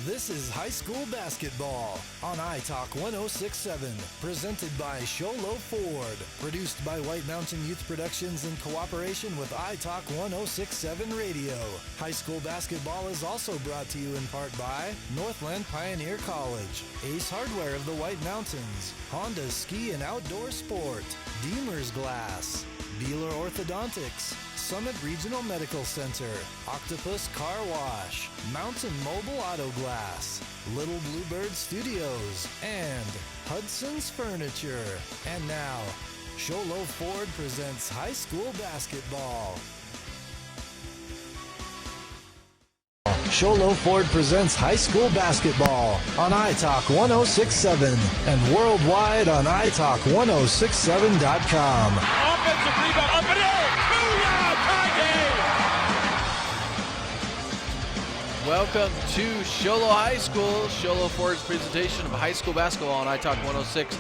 This is high school basketball on iTalk 106.7, presented by Chinle Ford, produced by White Mountain Youth Productions in cooperation with iTalk 106.7 Radio. High school basketball is also brought to you in part by Northland Pioneer College, Ace Hardware of the White Mountains, Honda Ski and Outdoor Sport, Deemer's Glass, Beeler Orthodontics, Summit Regional Medical Center, Octopus Car Wash, Mountain Mobile Auto Glass, Little Bluebird Studios, and Hudson's Furniture. And now, Chinle Ford presents high school basketball. Chinle Ford presents high school basketball on iTalk 106.7 and worldwide on iTalk1067.com. Offensive rebound, up and in! Booyah! Tie game! Welcome to Chinle High School, Chinle Ford's presentation of high school basketball on iTalk 106.7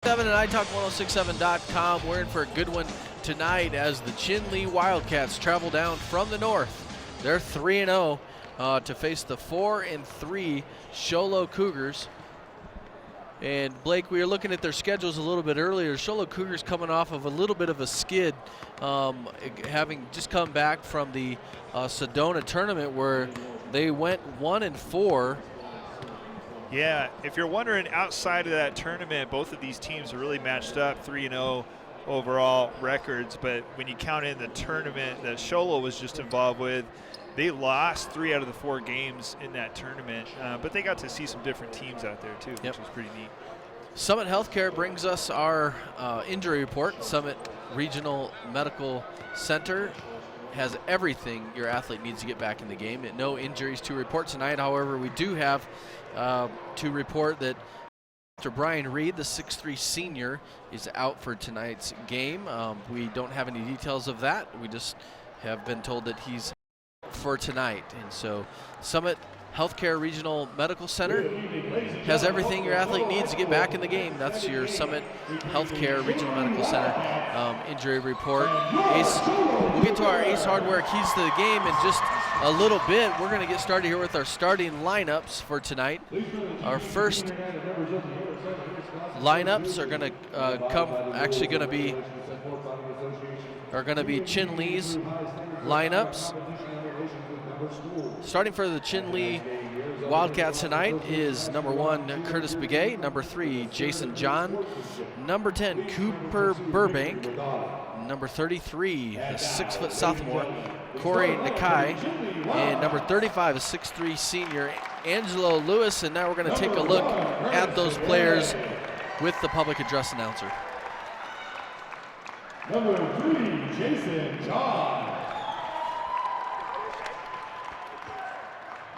and iTalk1067.com. We're in for a good one tonight as the Chinle Wildcats travel down from the north. They're 3-0. To face the 4-3 Chinle Cougars. And Blake, we were looking at their schedules a little bit earlier. Chinle Cougars coming off of a little bit of a skid, having just come back from the Sedona tournament where they went 1-4. Yeah, if you're wondering, outside of that tournament, both of these teams are really matched up, 3-0 overall records. But when you count in the tournament that Chinle was just involved with, they lost 3 out of the 4 games in that tournament, but they got to see some different teams out there too, which was pretty neat. Summit Healthcare brings us our injury report. Summit Regional Medical Center has everything your athlete needs to get back in the game. No injuries to report tonight. However, we do have to report that Mr. Brian Reed, the 6'3 senior, is out for tonight's game. We don't have any details of that. We just have been told that he's for tonight. And so Summit Healthcare Regional Medical Center has everything your athlete needs to get back in the game. That's your Summit Healthcare Regional Medical Center injury report. We'll get to our Ace Hardware keys to the game in just a little bit. We're going to get started here with our starting lineups for tonight. Our first lineups are going to be Chinle's lineups. Starting for the Chinle Wildcats tonight is number 1, Curtis Begay, number 3, Jason John, number 10, Cooper Burbank, number 33, a 6-foot sophomore, Corey Nakai, and number 35, a 6'3 senior, Angelo Lewis. And now we're going to take a look at those players with the public address announcer. Number 3, Jason John.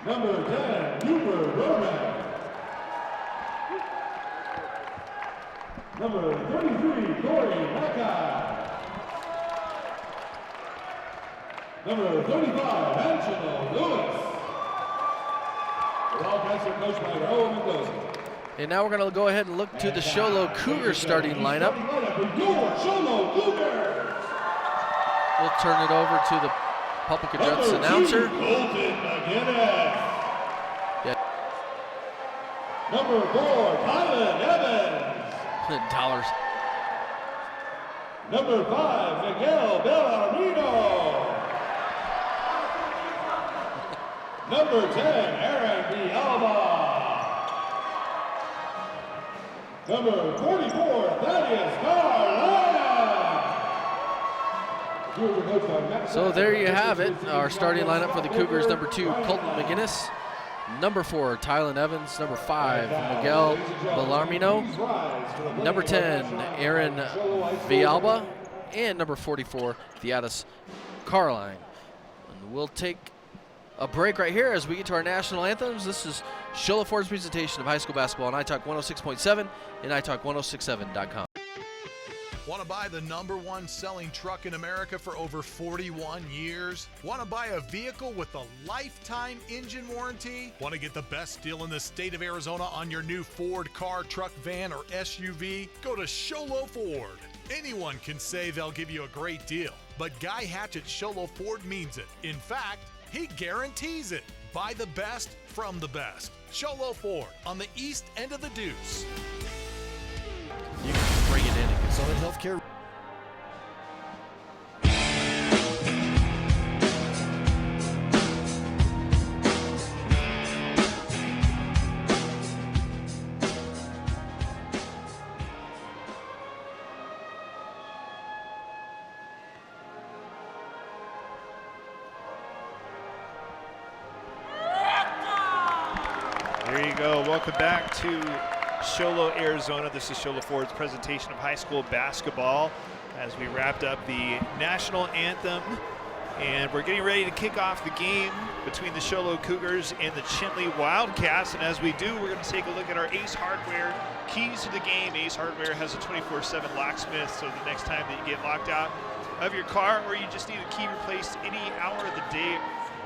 Number 10, Cooper Burbank. Number 33, Corey Nakai. Number 35, Angelo Lewis. The Wildcats are coached by Raul Mendoza. And now we're going to go ahead and look to the Chinle Cougars starting lineup. We'll turn it over to the public address announcer. Number 4, Tylen Evans. Dollars. Number 5, Miguel Bellarmino. Number 10, Aaron Villalba. Number 44, Thaddeus Carlina. So there you have it, our starting lineup for the Cougars. Number 2, Colton McGinnis. Number 4, Tylen Evans. Number 5, Miguel Bellarmino. Number 10, Aaron Villalba. And number 44, Thaddeus Carline. And we'll take a break right here as we get to our national anthems. This is Chinle Ford's presentation of high school basketball on iTalk 106.7 and iTalk1067.com. Want to buy the #1 selling truck in America for over 41 years? Want to buy a vehicle with a lifetime engine warranty? Want to get the best deal in the state of Arizona on your new Ford car, truck, van, or SUV? Go to Chinle Ford. Anyone can say they'll give you a great deal, but Guy Hatch at Chinle Ford means it. In fact, he guarantees it. Buy the best from the best. Sholo Ford on the east end of the Deuce. You can bring it in. Summit Healthcare. There you go. Welcome back to Sholo, Arizona. This is Sholo Ford's presentation of high school basketball as we wrapped up the national anthem. And we're getting ready to kick off the game between the Sholo Cougars and the Chinle Wildcats. And as we do, we're going to take a look at our Ace Hardware keys to the game. Ace Hardware has a 24/7 locksmith, so the next time that you get locked out of your car or you just need a key replaced any hour of the day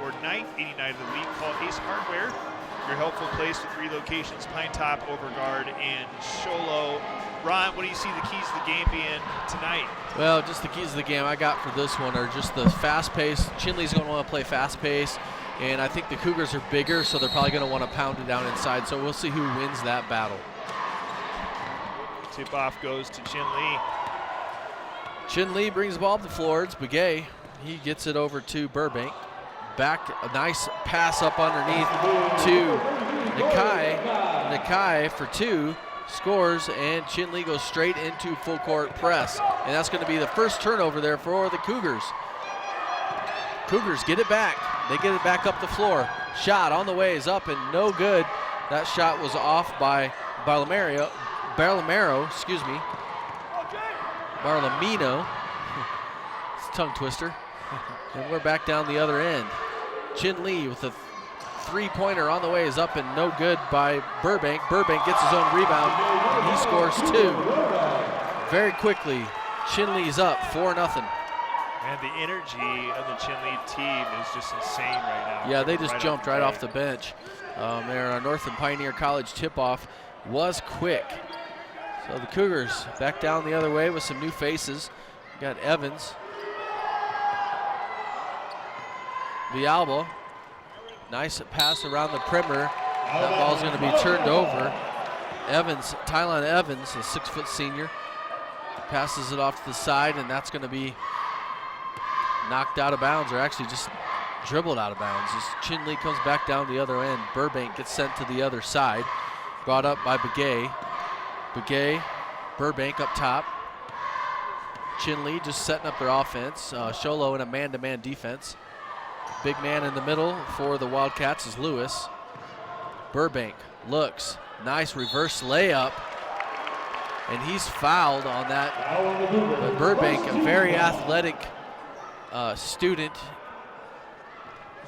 or night, any night of the week, call Ace Hardware. Your helpful place with 3 locations, Pine Top, Overguard, and Sholo. Ron, what do you see the keys to the game being tonight? Well, just the keys to the game I got for this one are just the fast pace. Chinle's going to want to play fast pace, and I think the Cougars are bigger, so they're probably going to want to pound it down inside. So we'll see who wins that battle. Tip-off goes to Chinle. Chinle brings the ball up the floor. It's Begay. He gets it over to Burbank. Back, a nice pass up underneath to Nakai. Nakai for 2, scores, and Chinle goes straight into full court press. And that's going to be the first turnover there for the Cougars. Cougars get it back. They get it back up the floor. Shot on the way is up and no good. That shot was off by Barlamino. It's a tongue twister. And we're back down the other end. Chinle with a 3-pointer on the way is up and no good by Burbank. Burbank gets his own rebound and he scores 2. Very quickly, Chinle's up 4-0. And the energy of the Chinle team is just insane right now. Yeah, they just jumped right off the bench. Their Northern Pioneer College tip-off was quick. So the Cougars back down the other way with some new faces. Got Evans. Villalba, nice pass around the perimeter. That ball's going to be turned over. Evans, Tylon Evans, a 6-foot senior, passes it off to the side, and that's going to be knocked out of bounds, or actually just dribbled out of bounds. As Chinle comes back down the other end. Burbank gets sent to the other side. Brought up by Begay. Begay, Burbank up top. Chinle just setting up their offense. Sholo in a man-to-man defense. Big man in the middle for the Wildcats is Lewis. Burbank looks, nice reverse layup, and he's fouled on that. But Burbank, a very athletic student.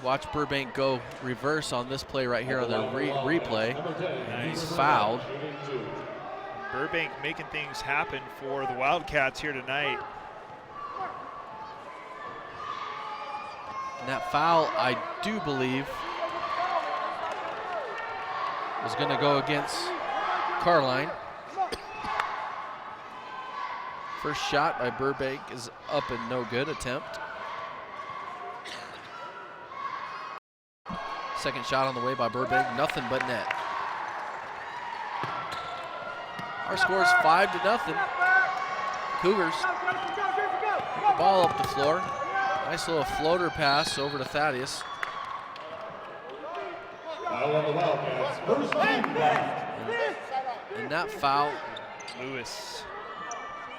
Watch Burbank go reverse on this play right here on the replay, and he's fouled. Burbank making things happen for the Wildcats here tonight. And that foul, I do believe, is going to go against Carline. First shot by Burbank is up and no good. Attempt. Second shot on the way by Burbank, nothing but net. Our score is 5-0. Cougars get the ball up the floor. Nice little floater pass over to Thaddeus. And that foul, Lewis.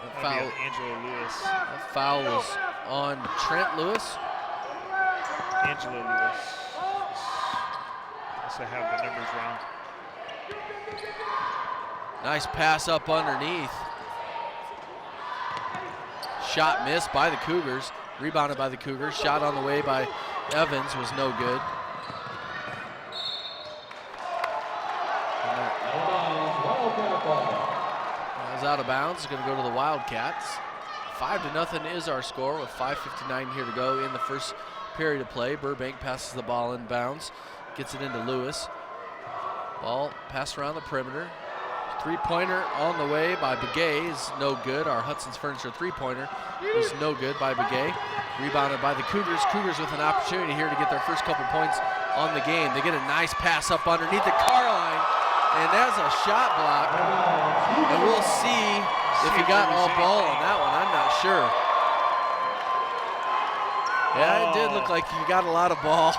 that foul, Angelo Lewis. that foul was on Trent Lewis. Angelo Lewis. Unless I have the numbers wrong. Nice pass up underneath. Shot missed by the Cougars. Rebounded by the Cougars. Shot on the way by Evans was no good. That was out of bounds. It's going to go to the Wildcats. 5-0 is our score with 5:59 here to go in the first period of play. Burbank passes the ball in bounds. Gets it into Lewis. Ball passed around the perimeter. 3-pointer on the way by Begay is no good. Our Hudson's Furniture 3-pointer is no good by Begay. Rebounded by the Cougars. Cougars with an opportunity here to get their first couple points on the game. They get a nice pass up underneath the car line, and that's a shot block. And we'll see if he got all ball on that one. I'm not sure. Yeah, it did look like he got a lot of ball,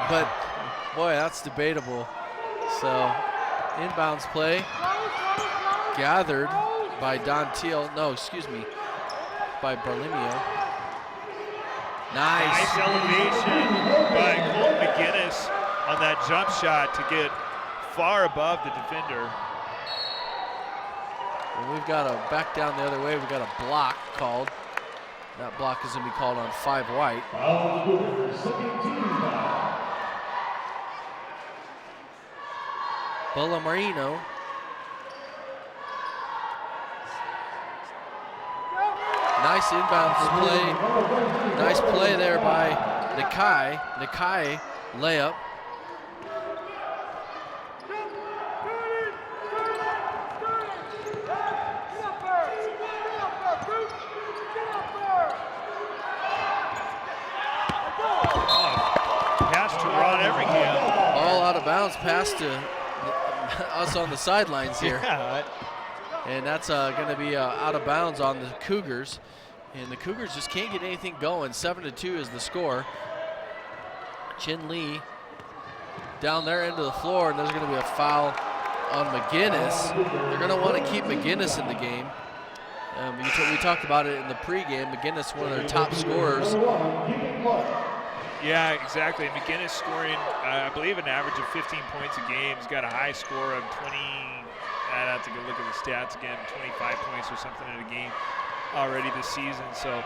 but boy, that's debatable. So inbounds play gathered by by Barlimio. Nice elevation by Colt McGinnis on that jump shot to get far above the defender. And we've got a back down the other way. We've got a block called. That block is going to be called on 5 white. Bola Marino. Nice inbounds play. Nice play there by Nakai. Nakai layup. Pass to Ron Everingham. All out of bounds pass to us on the sidelines here. Yeah. And that's going to be out of bounds on the Cougars. And the Cougars just can't get anything going. 7-2 is the score. Chinle down their end of the floor, and there's going to be a foul on McGinnis. They're going to want to keep McGinnis in the game. We talked about it in the pregame. McGinnis, one of their top scorers. Yeah, exactly. McGinnis scoring, I believe, an average of 15 points a game. He's got a high score of 20. I'd have to go look at the stats again. 25 points or something in a game already this season. So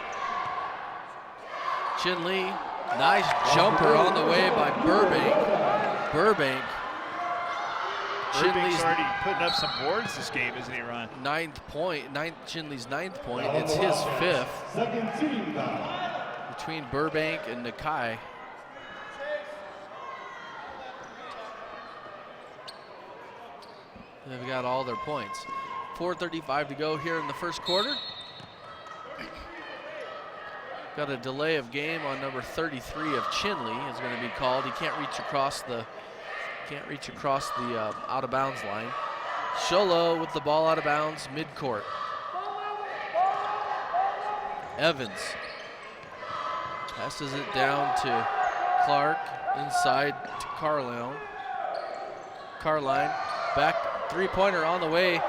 Chinle, nice jumper on the way by Burbank. Burbank's Chinle's already putting up some boards this game, isn't he, Ron? Chinle's ninth point. It's his 5th. Between Burbank and Nakai. They've got all their points. 4:35 to go here in the first quarter. Got a delay of game on number 33 of Chinle is going to be called. He can't reach across the out of bounds line. Sholo with the ball out of bounds midcourt. Evans passes it down to Clark, inside to Carline. Back three-pointer on the way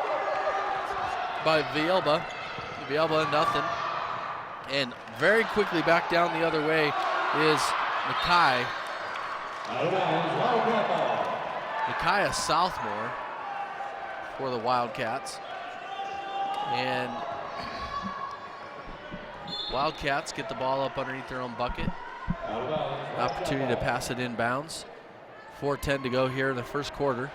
by Villalba. Villalba nothing. And very quickly back down the other way is Nakai. Nakai, a sophomore for the Wildcats. And Wildcats get the ball up underneath their own bucket. An opportunity to pass it inbounds. 4:10 to go here in the first quarter.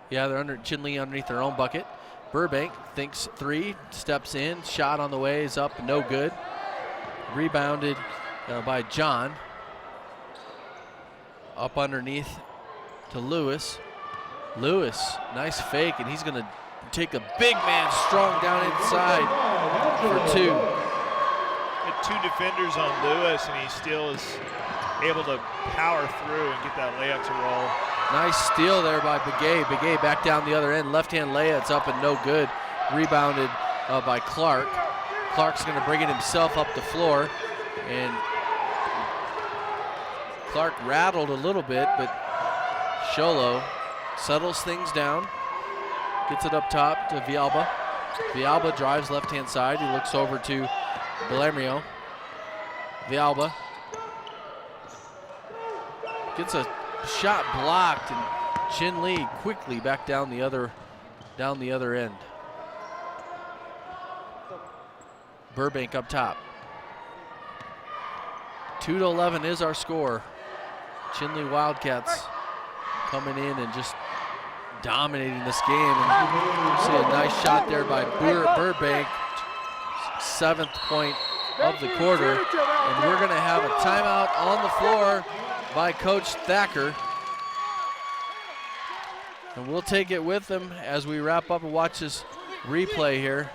Yeah, they're Chinle underneath their own bucket. Burbank thinks 3, steps in, shot on the way is up, no good. Rebounded by John. Up underneath to Lewis. Lewis, nice fake, and he's gonna take a big man strong down inside for 2. Had 2 defenders on Lewis, and he still is able to power through and get that layup to roll. Nice steal there by Begay. Begay back down the other end. Left-hand layup, it's up and no good. Rebounded by Clark. Clark's going to bring it himself up the floor. And Clark rattled a little bit, but Sholo settles things down. Gets it up top to Villalba. Villalba drives left-hand side. He looks over to Belemrio. Villalba gets a shot blocked, and Chinle quickly back down the other end. Burbank up top. 2-11 is our score. Chinle Wildcats coming in and just dominating this game. And see a nice shot there by Burbank, 7th point of the quarter. And we're going to have a timeout on the floor by Coach Thacker. And we'll take it with them as we wrap up and watch this replay here.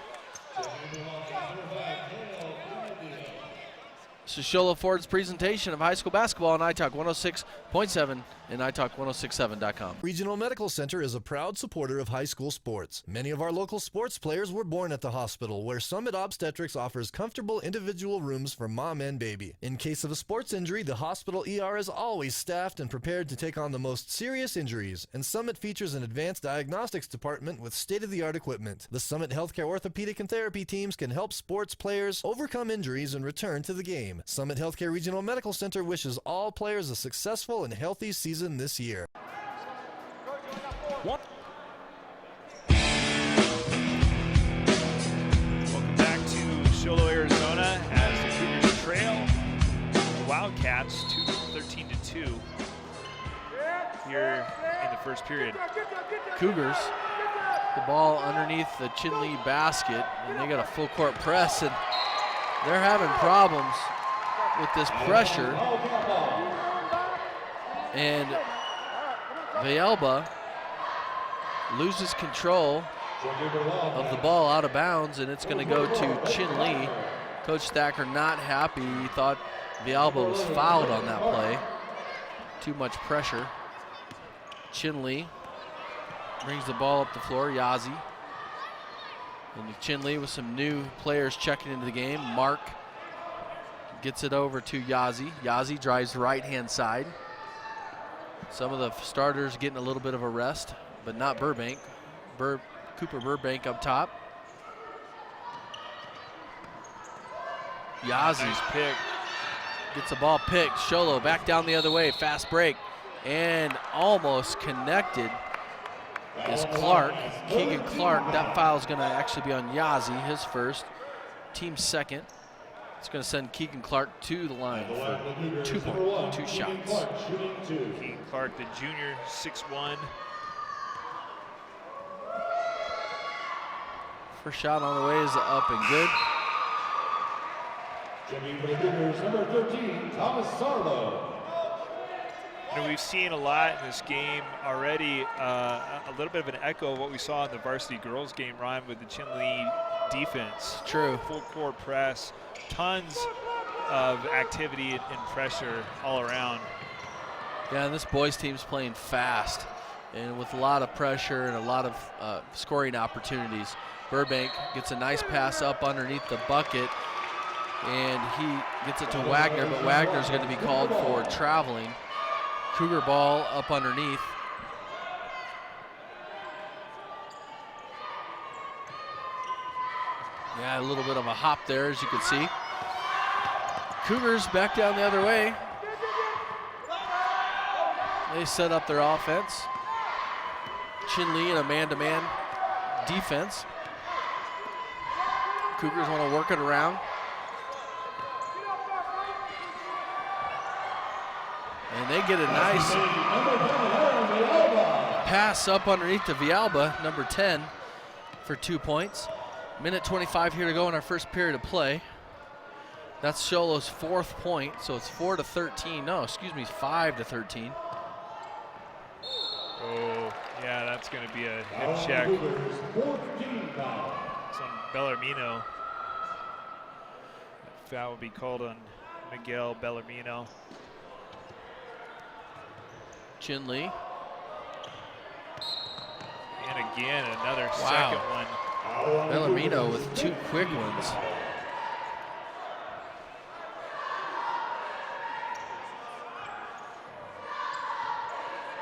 This is Sholo Ford's presentation of high school basketball on iTalk 106.7 and iTalk1067.com. Regional Medical Center is a proud supporter of high school sports. Many of our local sports players were born at the hospital, where Summit Obstetrics offers comfortable individual rooms for mom and baby. In case of a sports injury, the hospital ER is always staffed and prepared to take on the most serious injuries, and Summit features an advanced diagnostics department with state-of-the-art equipment. The Summit Healthcare orthopedic and therapy teams can help sports players overcome injuries and return to the game. Summit Healthcare Regional Medical Center wishes all players a successful and healthy season this year. Welcome back to Sholo, Arizona, as the Cougars trail the Wildcats 13-2 here in the first period. Cougars, the ball underneath the Chinle basket, and they got a full court press, and they're having problems with this pressure. And Villalba loses control of the ball out of bounds, and it's going to go to Chinle. Coach Thacker not happy. He thought Villalba was fouled on that play. Too much pressure. Chinle brings the ball up the floor, Yazzie. And Chinle with some new players checking into the game. Mark gets it over to Yazzie. Yazzie drives right-hand side. Some of the starters getting a little bit of a rest, but not Burbank. Cooper Burbank up top. Yazzie's pick. Gets the ball picked. Sholo back down the other way. Fast break. And almost connected is Clark. Keegan Clark. That foul is going to actually be on Yazzie, his first. Team second. It's going to send Keegan Clark to the line for 2 points, 2 shots. Keegan Clark, the junior, 6'1". First shot on the way is up and good. Jimmy for the Cougars, number 13, Thomas Sarlo. You know, we've seen a lot in this game already, a little bit of an echo of what we saw in the varsity girls game, Ryan, with the Chinle defense. True. Full court press, tons of activity and pressure all around. Yeah, and this boys team's playing fast and with a lot of pressure and a lot of scoring opportunities. Burbank gets a nice pass up underneath the bucket, and he gets it to Wagner, but Wagner's going to be called for traveling. Cougar ball up underneath. Yeah, a little bit of a hop there, as you can see. Cougars back down the other way. They set up their offense. Chinle in a man-to-man defense. Cougars want to work it around. And they get a nice pass up underneath to Villalba, number 10, for 2 points. Minute 25 here to go in our first period of play. That's Sholo's 4th point, so it's 4-13. No, excuse me, 5-13. Oh, yeah, that's going to be a hip check. It's on Bellarmino. Foul will be called on Miguel Bellarmino. Chinle. And again, another second one. Bellarmino with 2 quick ones.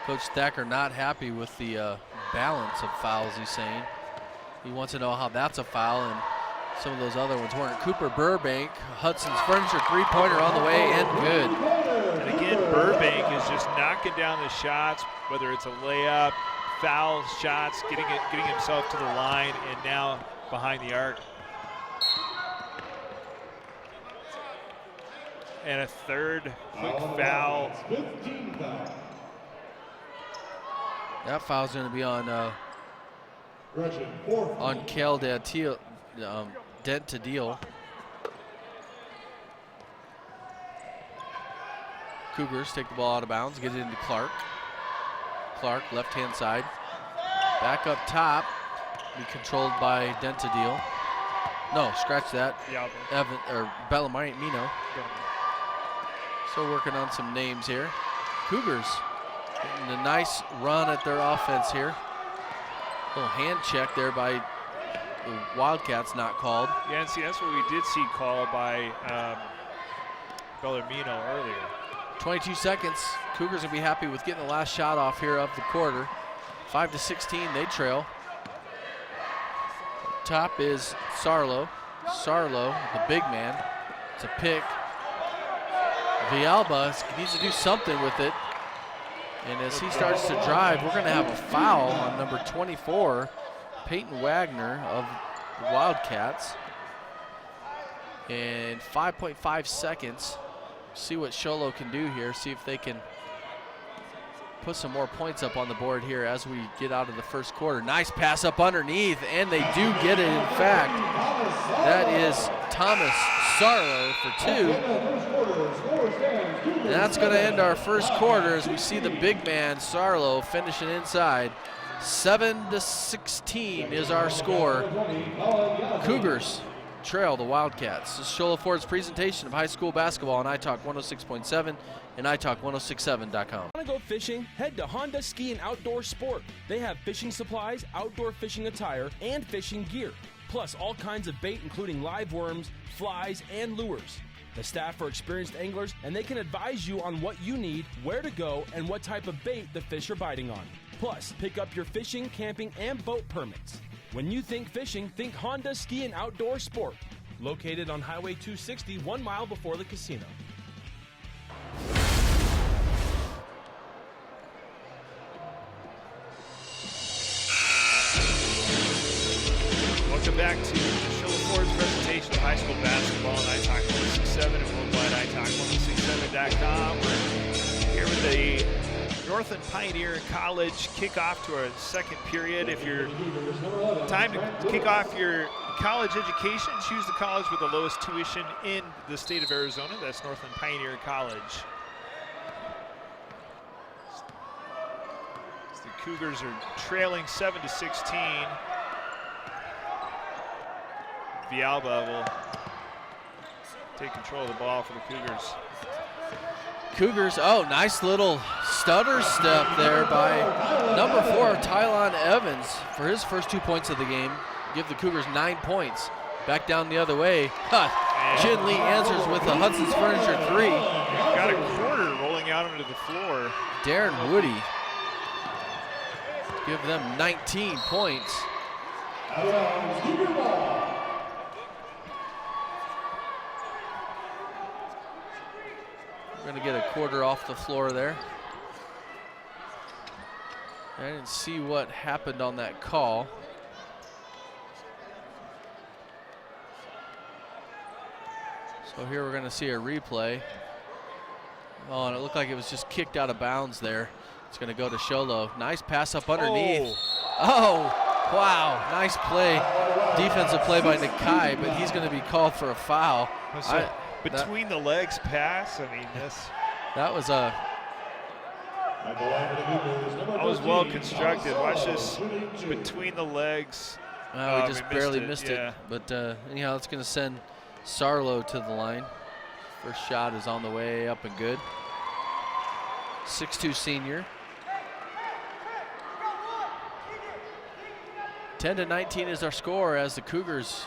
Coach Thacker not happy with the balance of fouls, he's saying. He wants to know how that's a foul, and some of those other ones weren't. Cooper Burbank, Hudson's Furniture three-pointer on the way and good. And again, Burbank is just knocking down the shots, whether it's a layup, foul shots, getting himself to the line, and now behind the arc. And a third quick foul. That foul's going to be on Kel Dent to deal. Cougars take the ball out of bounds, get it into Clark. Clark, left-hand side. Back up top, be controlled by Dentadil. No, scratch that. Yeah. Bellarmino. Still working on some names here. Cougars getting a nice run at their offense here. Little hand check there by the Wildcats, not called. Yeah, and see, that's what we did see called by Bellarmino earlier. 22 seconds. Cougars will be happy with getting the last shot off here of the quarter. 5-16, they trail. Top is Sarlo. Sarlo, the big man. It's a pick. Villalba needs to do something with it. And as he starts to drive, we're going to have a foul on number 24, Peyton Wagner of the Wildcats. And 5.5 seconds. See what Sholo can do here. See if they can put some more points up on the board here as we get out of the first quarter. Nice pass up underneath, and they do get it, in fact. That is Thomas Sarlo for 2. And that's going to end our first quarter as we see the big man, Sarlo, finishing inside. 7-16 is our score. Cougars trail the Wildcats. This is Shola Ford's presentation of high school basketball on iTalk 106.7 and iTalk1067.com. Want to go fishing? Head to Honda Ski and Outdoor Sport. They have fishing supplies, outdoor fishing attire, and fishing gear. Plus all kinds of bait including live worms, flies, and lures. The staff are experienced anglers and they can advise you on what you need, where to go, and what type of bait the fish are biting on. Plus, pick up your fishing, camping, and boat permits. When you think fishing, think Honda Ski and Outdoor Sport. Located on Highway 260, 1 mile before the casino. Welcome back to Shola Ford's presentation of high school basketball on iTalk 167 and worldwide iTalk1067.com. We're here with the Northland Pioneer College kickoff to our second period. If you're time to kick off your college education, choose the college with the lowest tuition in the state of Arizona. That's Northland Pioneer College. The Cougars are trailing 7-16. Villalba will take control of the ball for the Cougars. Cougars, oh, nice little stutter step there by number 4, Tylon Evans, for his first 2 points of the game. Give the Cougars 9 points. Back down the other way. Chinle answers with a Hudson's Furniture 3. Got a quarter rolling out onto the floor. Darren Woody. Give them 19 points. We're going to get a quarter off the floor there. I didn't see what happened on that call. So here we're going to see a replay. Oh, and it looked like it was just kicked out of bounds there. It's going to go to Sholo. Nice pass up underneath. Oh, wow. Nice play. Defensive play by Nakai, but he's going to be called for a foul. Between the legs pass, I mean, that was a... That was well constructed. Watch this between the legs. We just barely missed it. But anyhow, it's going to send Sarlo to the line. First shot is on the way up and good. 6'2" senior. 10-19 is our score as the Cougars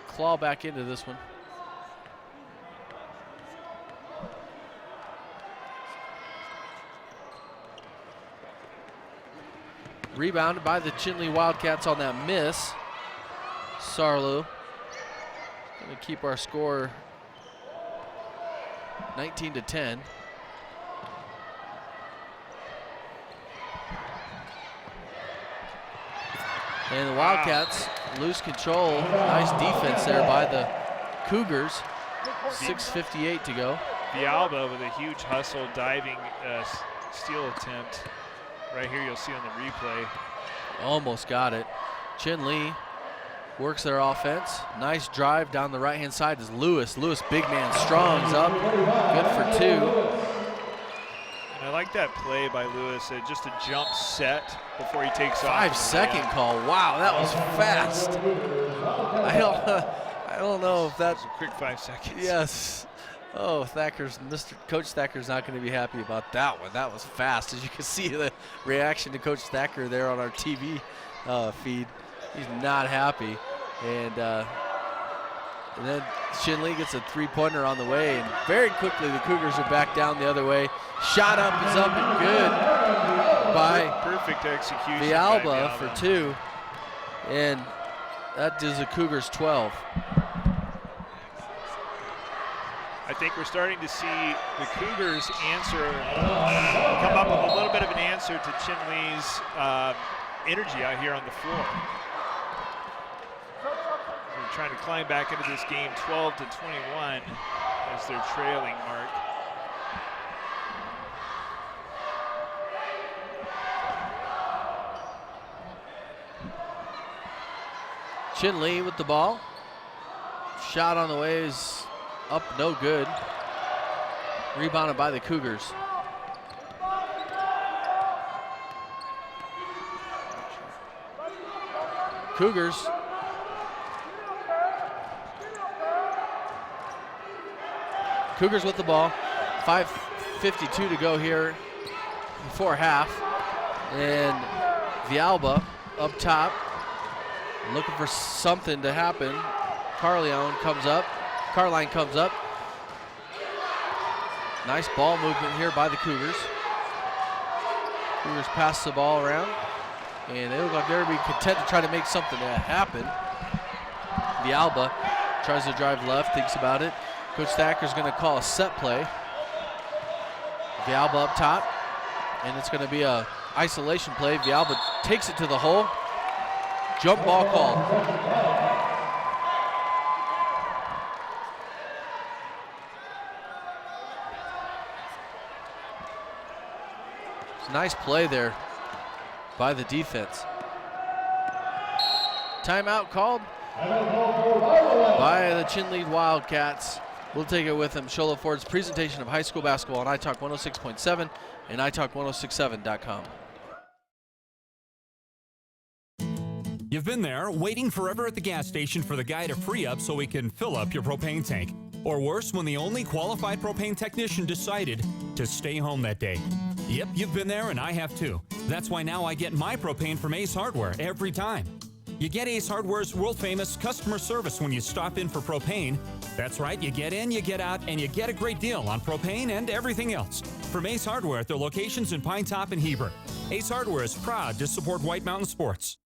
claw back into this one. Rebounded by the Chinle Wildcats on that miss. Sarlo going to keep our score 19-10. And the Wildcats lose control. Nice defense there by the Cougars. 6:58 to go. Villalba with a huge hustle, diving steal attempt. Right here you'll see on the replay. Almost got it. Chinle works their offense. Nice drive down the right-hand side is Lewis. Lewis, big man, strong's up. Good for 2. And I like that play by Lewis. Just a jump set before he takes off. 5-second call. Wow, that was fast. I don't know if that's a quick 5 seconds. Yes. Oh, Coach Thacker's not going to be happy about that one. That was fast. As you can see the reaction to Coach Thacker there on our TV feed. He's not happy. And then Chinle gets a three-pointer on the way, and very quickly the Cougars are back down the other way. Shot up is up and good by perfect execution. Villalba for 2, and that does the Cougars 12. I think we're starting to see the Cougars come up with a little bit of an answer to Chinle's energy out here on the floor. They're trying to climb back into this game 12-21 as they're trailing, Mark. Chinle with the ball. Shot on the way is up, no good. Rebounded by the Cougars. Cougars with the ball. 5:52 to go here before half. And Villalba up top, looking for something to happen. Carline comes up. Nice ball movement here by the Cougars. Cougars pass the ball around, and they look like they're going to be content to try to make something happen. Villalba tries to drive left, thinks about it. Coach Thacker's going to call a set play. Villalba up top, and it's going to be a isolation play. Villalba takes it to the hole. Jump ball called. Nice play there by the defense. Timeout called by the Chinle Wildcats. We'll take it with them. Shola Ford's presentation of high school basketball on iTalk 106.7 and iTalk1067.com. You've been there waiting forever at the gas station for the guy to free up so we can fill up your propane tank. Or worse, when the only qualified propane technician decided to stay home that day. Yep, you've been there and I have too. That's why now I get my propane from Ace Hardware every time. You get Ace Hardware's world-famous customer service when you stop in for propane. That's right, you get in, you get out, and you get a great deal on propane and everything else. From Ace Hardware at their locations in Pine Top and Heber. Ace Hardware is proud to support White Mountain Sports.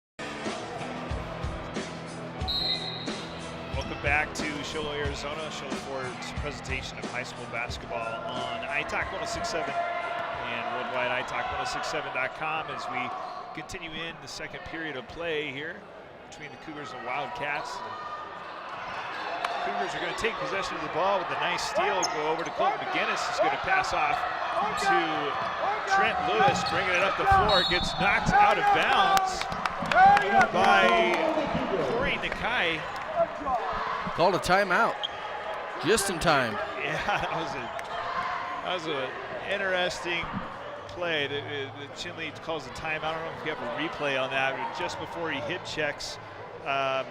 Welcome back to Shola, Arizona. Shola Ford's presentation of high school basketball on iTalk 106.7 and worldwide iTalk1067.com as we continue in the second period of play here between the Cougars and Wildcats. Cougars are going to take possession of the ball with a nice steal. Go over to Colton McGinnis. He's going to pass off to Trent Lewis, bringing it up the floor. Gets knocked out of bounds by Corey Nakai. Called a timeout just in time. Yeah, that was an interesting play. The Chinle calls a timeout. I don't know if you have a replay on that, but just before he hip checks the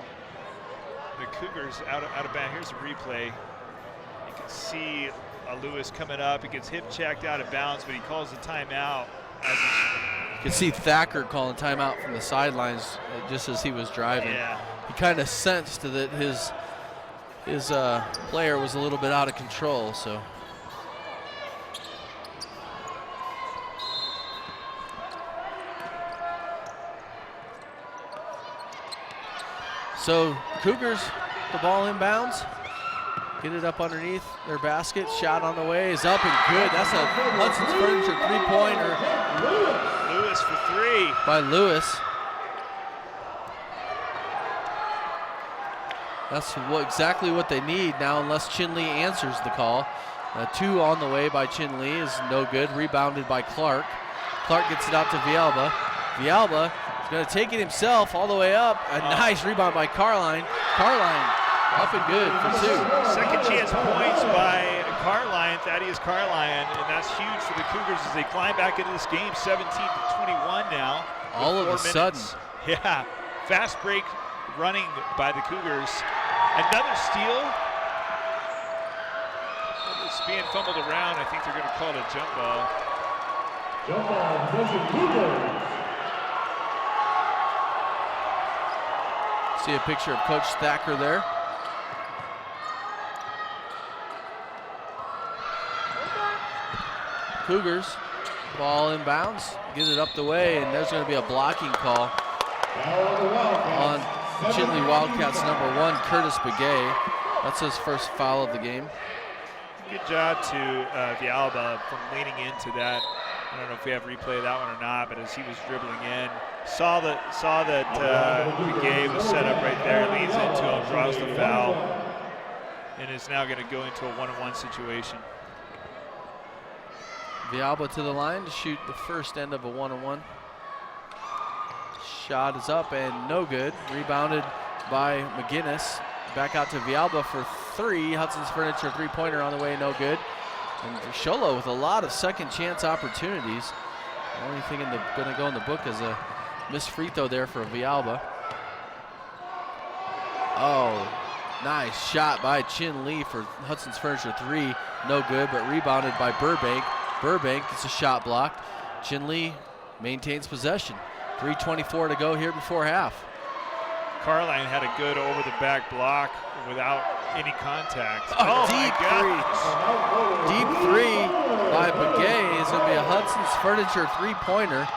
Cougars out of bounds. Here's a replay. You can see Lewis coming up. He gets hip checked out of bounds, but he calls a timeout. You can see Thacker calling timeout from the sidelines just as he was driving. Yeah. He kind of sensed that his player was a little bit out of control, so. So Cougars, the ball inbounds, get it up underneath their basket. Shot on the way is up and good. That's a Hudson's Furniture three-pointer. Lewis for three. By Lewis. That's exactly what they need now, unless Chinle answers the call. 2 on the way by Chinle is no good. Rebounded by Clark. Clark gets it out to Villalba. Villalba is going to take it himself all the way up. A nice rebound by Carline. Carline up and good for 2. Second chance points by Carline, Thaddeus Carline, and that's huge for the Cougars as they climb back into this game. 17-21 now. All of a sudden. Yeah, fast break running by the Cougars. Another steal. being fumbled around. I think they're going to call it a jump ball. Jump ball, possession Cougars. See a picture of Coach Thacker there. Cougars, ball inbounds, get it up the way, and there's going to be a blocking call on Chinle Wildcats #1, Curtis Begay. That's his first foul of the game. Good job to Villalba from leaning into that. I don't know if we have replay of that one or not, but as he was dribbling in, saw that Begay was set up right there, leans into him, draws the foul, and is now going to go into a one-on-one situation. Villalba to the line to shoot the first end of a one-on-one. Shot is up and no good. Rebounded by McGinnis. Back out to Villalba for 3. Hudson's Furniture three-pointer on the way, no good. And Sholo with a lot of second chance opportunities. The only thing going to go in the book is a missed free throw there for Villalba. Oh, nice shot by Chinle for Hudson's Furniture 3. No good, but rebounded by Burbank. Burbank gets a shot blocked. Chinle maintains possession. 3:24 to go here before half. Carline had a good over-the-back block without any contact. Deep three by Begay is going to be a Hudson's Furniture three-pointer.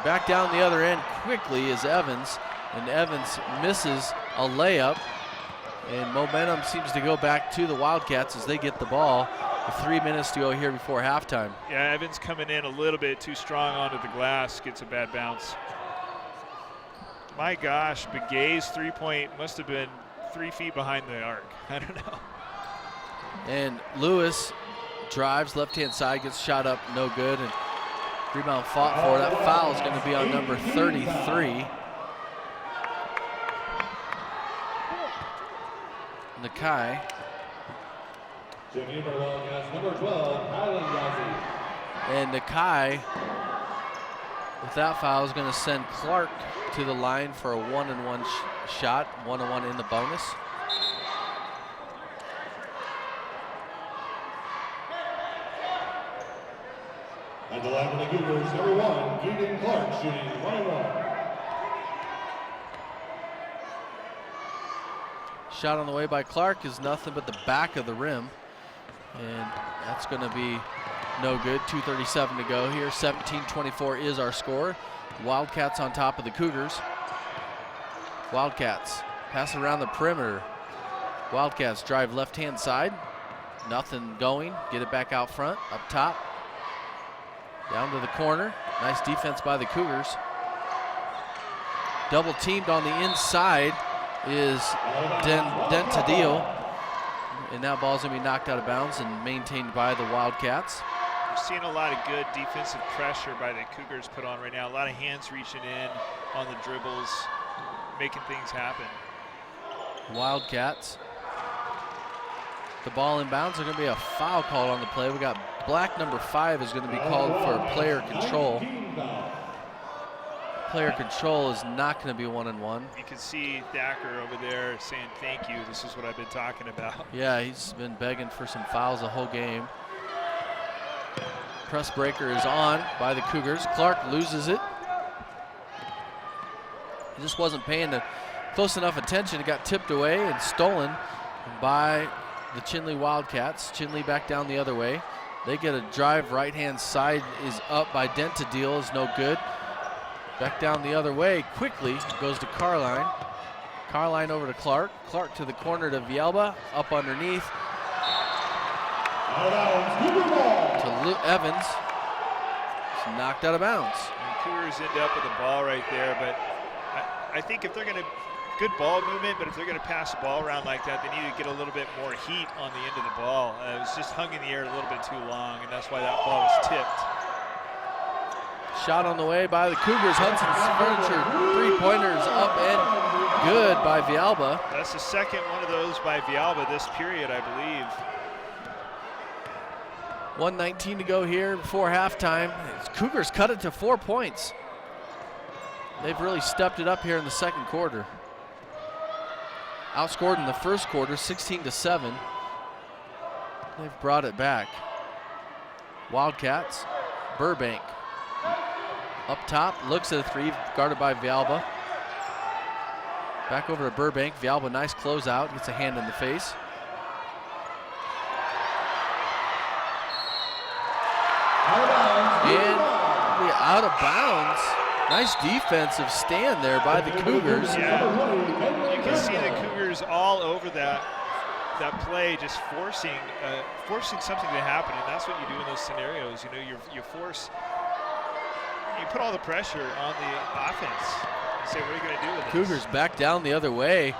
Back down the other end quickly is Evans, and Evans misses a layup. And momentum seems to go back to the Wildcats as they get the ball. With 3 minutes to go here before halftime. Yeah, Evans coming in a little bit too strong onto the glass, gets a bad bounce. My gosh, Begay's three-point must have been 3 feet behind the arc. I don't know. And Lewis drives left-hand side, gets shot up, no good, and rebound fought for. That foul is going to be on number 33. Nakai. Number 12, And Nakai, with that foul, is going to send Clark to the line for a one-and-one shot, one-and-one in the bonus. And the line for the Cougars, number 1, Keaton Clark, shooting 1-1. Shot on the way by Clark is nothing but the back of the rim. And that's going to be no good. 2:37 to go here. 17-24 is our score. Wildcats on top of the Cougars. Wildcats pass around the perimeter. Wildcats drive left-hand side. Nothing going. Get it back out front, up top. Down to the corner. Nice defense by the Cougars. Double teamed on the inside is Dentadillo. And now ball's gonna be knocked out of bounds and maintained by the Wildcats. We're seeing a lot of good defensive pressure by the Cougars put on right now. A lot of hands reaching in on the dribbles, making things happen. Wildcats. The ball inbounds. There's gonna be a foul called on the play. We got black number 5 is gonna be called for player control. Player control is not going to be one-on-one. You can see Thacker over there saying thank you. This is what I've been talking about. Yeah, he's been begging for some fouls the whole game. Press breaker is on by the Cougars. Clark loses it. He just wasn't paying close enough attention. It got tipped away and stolen by the Chinle Wildcats. Chinle back down the other way. They get a drive. Right-hand side is up by Dentadillo. Is no good. Back down the other way quickly, goes to Carline. Carline over to Clark. Clark to the corner to Villalba, up underneath. To Evans. It's knocked out of bounds. And Cougars end up with the ball right there, but I think if they're going to, good ball movement, but if they're going to pass the ball around like that, they need to get a little bit more heat on the end of the ball. It was just hung in the air a little bit too long, and that's why that ball was tipped. Shot on the way by the Cougars. Hudson's Furniture three-pointers up and good by Villalba. That's the second one of those by Villalba this period, I believe. 1:19 to go here before halftime. Cougars cut it to 4 points. They've really stepped it up here in the second quarter. Outscored in the first quarter, 16-7. They've brought it back. Wildcats, Burbank. Up top, looks at a three, guarded by Villalba. Back over to Burbank. Villalba, nice closeout, gets a hand in the face. And out of bounds. Nice defensive stand there by the Cougars. Yeah, you can see the Cougars all over that play, just forcing something to happen, and that's what you do in those scenarios. You know, you put all the pressure on the offense. You say, what are you going to do with this? Cougars back down the other way.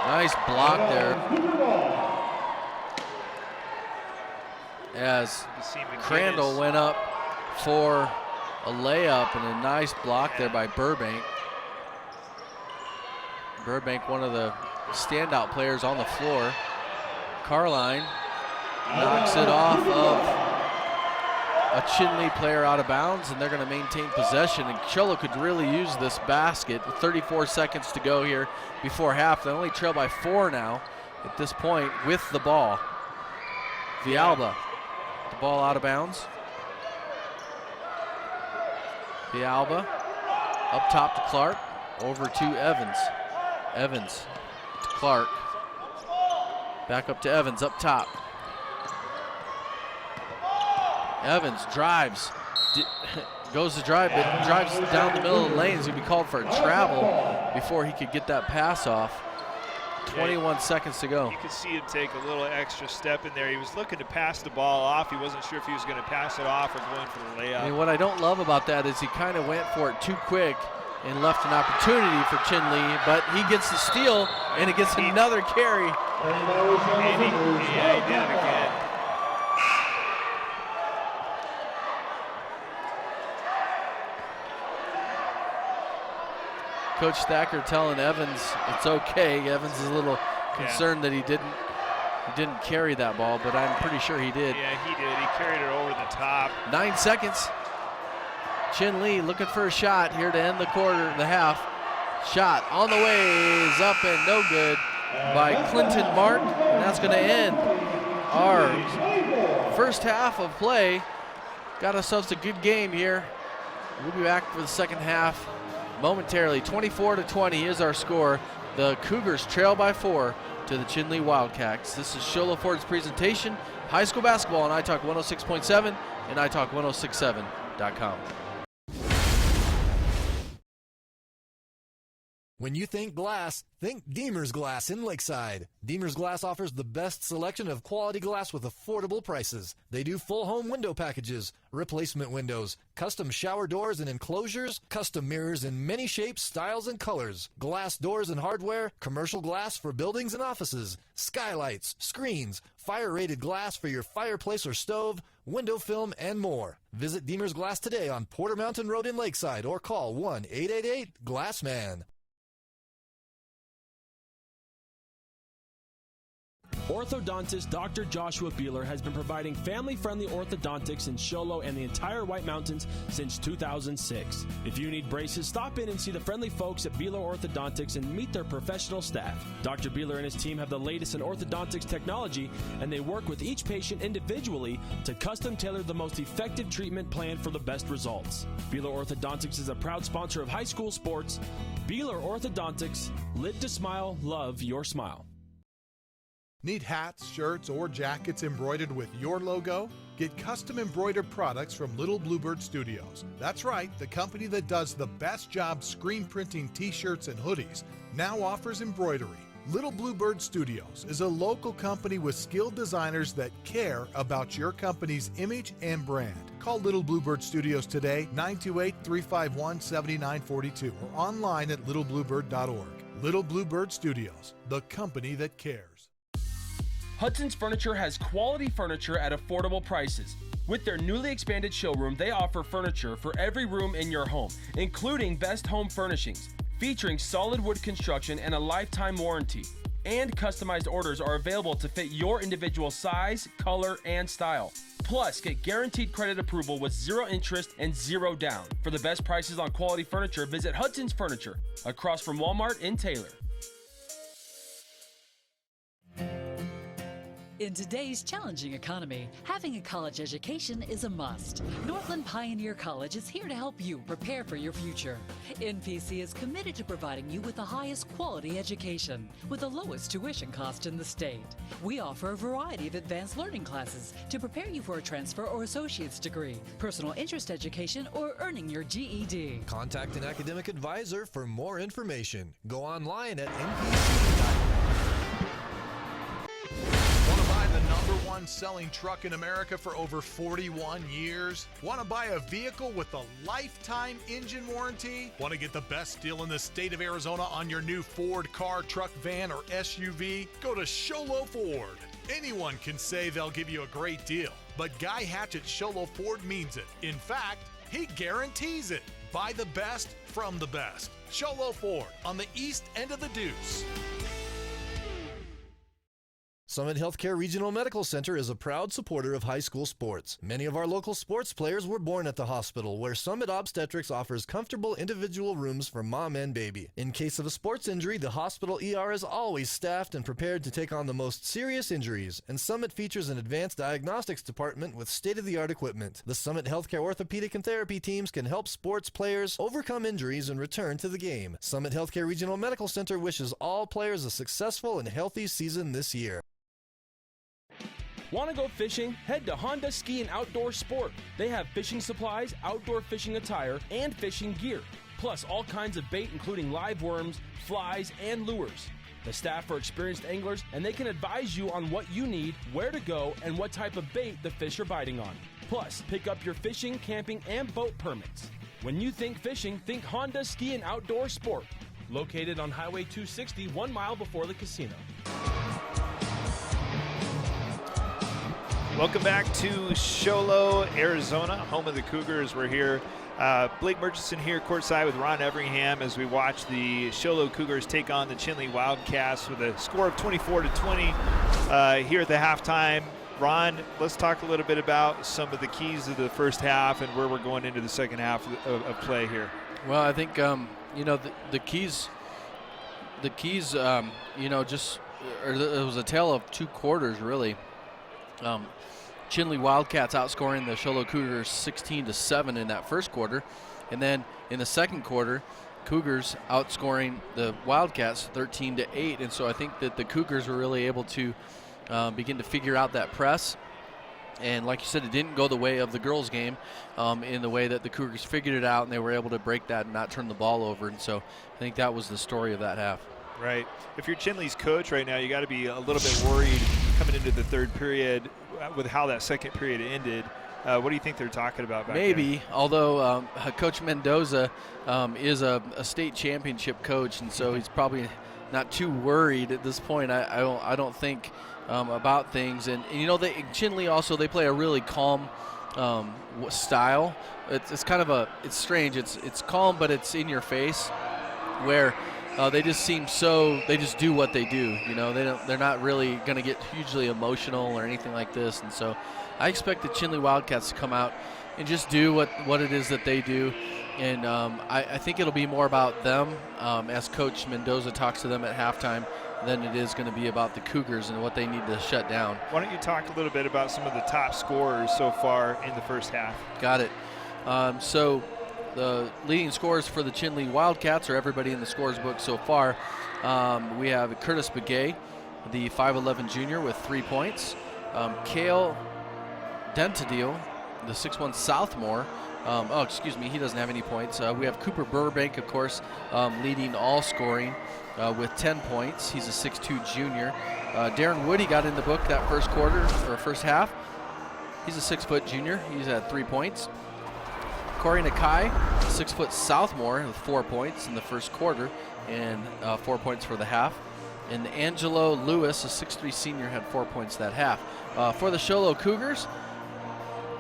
Nice block there. As Crandall went up for a layup, and a nice block there by Burbank. Burbank, one of the standout players on the floor. Carline knocks it off of a Chinle player out of bounds, and they're going to maintain possession. And Cholo could really use this basket with 34 seconds to go here before half. They only trail by 4 now at this point with the ball. Villalba, the ball out of bounds. Villalba up top to Clark, over to Evans. Evans to Clark. Back up to Evans up top. Evans drives, goes to drive, but drives down the middle of the lane. He's going to be called for a travel before he could get that pass off. 21 seconds to go. You could see him take a little extra step in there. He was looking to pass the ball off. He wasn't sure if he was going to pass it off or going for the layup. I mean, what I don't love about that is he kind of went for it too quick and left an opportunity for Chinle, but he gets the steal, and it gets another carry. And he did it again. Coach Thacker telling Evans it's okay. Evans is a little concerned that he didn't carry that ball, but I'm pretty sure he did. Yeah, he did. He carried it over the top. 9 seconds. Chinle looking for a shot here to end the half. Shot on the way is up and no good by Clinton Mark, and that's going to end our first half of play. Got ourselves a good game here. We'll be back for the second half momentarily. 24-20 is our score. The Cougars trail by 4 to the Chinle Wildcats. This is Sholo Ford's presentation. High school basketball on iTalk 106.7 and iTalk1067.com. When you think glass, think Deemer's Glass in Lakeside. Deemer's Glass offers the best selection of quality glass with affordable prices. They do full home window packages, replacement windows, custom shower doors and enclosures, custom mirrors in many shapes, styles, and colors, glass doors and hardware, commercial glass for buildings and offices, skylights, screens, fire-rated glass for your fireplace or stove, window film, and more. Visit Deemer's Glass today on Porter Mountain Road in Lakeside or call 1-888-GLASSMAN. Orthodontist Dr. Joshua Beeler has been providing family-friendly orthodontics in Sholo and the entire White Mountains since 2006. If you need braces, stop in and see the friendly folks at Beeler Orthodontics and meet their professional staff. Dr. Beeler and his team have the latest in orthodontics technology, and they work with each patient individually to custom tailor the most effective treatment plan for the best results. Beeler Orthodontics is a proud sponsor of high school sports. Beeler Orthodontics, live to smile, love your smile. Need hats, shirts, or jackets embroidered with your logo? Get custom embroidered products from Little Bluebird Studios. That's right, the company that does the best job screen printing t-shirts and hoodies now offers embroidery. Little Bluebird Studios is a local company with skilled designers that care about your company's image and brand. Call Little Bluebird Studios today, 928-351-7942, or online at littlebluebird.org. Little Bluebird Studios, the company that cares. Hudson's Furniture has quality furniture at affordable prices. With their newly expanded showroom, they offer furniture for every room in your home, including best home furnishings, featuring solid wood construction and a lifetime warranty. And customized orders are available to fit your individual size, color, and style. Plus, get guaranteed credit approval with 0 interest and 0 down. For the best prices on quality furniture, visit Hudson's Furniture, across from Walmart in Taylor. In today's challenging economy, having a college education is a must. Northland Pioneer College is here to help you prepare for your future. NPC is committed to providing you with the highest quality education with the lowest tuition cost in the state. We offer a variety of advanced learning classes to prepare you for a transfer or associate's degree, personal interest education, or earning your GED. Contact an academic advisor for more information. Go online at npc.com. Number one selling truck in America for over 41 years? Want to buy a vehicle with a lifetime engine warranty? Want to get the best deal in the state of Arizona on your new Ford car, truck, van, or SUV? Go to Sholo Ford. Anyone can say they'll give you a great deal, but Guy Hatch at Sholo Ford means it. In fact, he guarantees it. Buy the best from the best. Sholo Ford on the east end of the Deuce. Summit Healthcare Regional Medical Center is a proud supporter of high school sports. Many of our local sports players were born at the hospital, where Summit Obstetrics offers comfortable individual rooms for mom and baby. In case of a sports injury, the hospital ER is always staffed and prepared to take on the most serious injuries, and Summit features an advanced diagnostics department with state-of-the-art equipment. The Summit Healthcare orthopedic and therapy teams can help sports players overcome injuries and return to the game. Summit Healthcare Regional Medical Center wishes all players a successful and healthy season this year. Want to go fishing? Head to Honda Ski and Outdoor Sport. They have fishing supplies, outdoor fishing attire, and fishing gear. Plus all kinds of bait including live worms, flies, and lures. The staff are experienced anglers and they can advise you on what you need, where to go, and what type of bait the fish are biting on. Plus, pick up your fishing, camping, and boat permits. When you think fishing, think Honda Ski and Outdoor Sport. Located on Highway 260, 1 mile before the casino. Welcome back to Sholo, Arizona, home of the Cougars. We're here. Blake Murchison here courtside with Ron Everingham as we watch the Sholo Cougars take on the Chinle Wildcats with a score of 24-20 here at the halftime. Ron, let's talk a little bit about some of the keys of the first half and where we're going into the second half of play here. Well, I think, the keys, it was a tale of two quarters, really. Chinle Wildcats outscoring the Sholo Cougars 16-7 in that first quarter, and then in the second quarter, Cougars outscoring the Wildcats 13-8. And so I think that the Cougars were really able to begin to figure out that press. And like you said, it didn't go the way of the girls' game in the way that the Cougars figured it out, and they were able to break that and not turn the ball over. And so I think that was the story of that half. Right. If you're Chinle's coach right now, you got to be a little bit worried coming into the third period with how that second period ended. What do you think they're talking about back Maybe, there? Although Coach Mendoza is a state championship coach, and so he's probably not too worried at this point. I don't think about things. And Chinle also, they play a really calm style. It's kind of it's strange. It's calm, but it's in your face, where they just they just do what they do. They're not really going to get hugely emotional or anything like this. And so I expect the Chinle Wildcats to come out and just do what it is that they do. And I think it'll be more about them as Coach Mendoza talks to them at halftime than it is going to be about the Cougars and what they need to shut down. Why don't you talk a little bit about some of the top scorers so far in the first half? Got it. So the leading scorers for the Chinle Wildcats, or everybody in the scores book so far, we have Curtis Begay, the 5'11 junior, with 3 points. Cale Dentadil, the 6'1 sophomore. He doesn't have any points. We have Cooper Burbank, of course, leading all scoring with 10 points. He's a 6'2 junior. Darren Woody got in the book that first half. He's a 6-foot junior. He's had 3 points. Corey Nakai, 6-foot sophomore, with 4 points in the first quarter and 4 points for the half. And Angelo Lewis, a 6'3 senior, had 4 points that half. For the Sholo Cougars,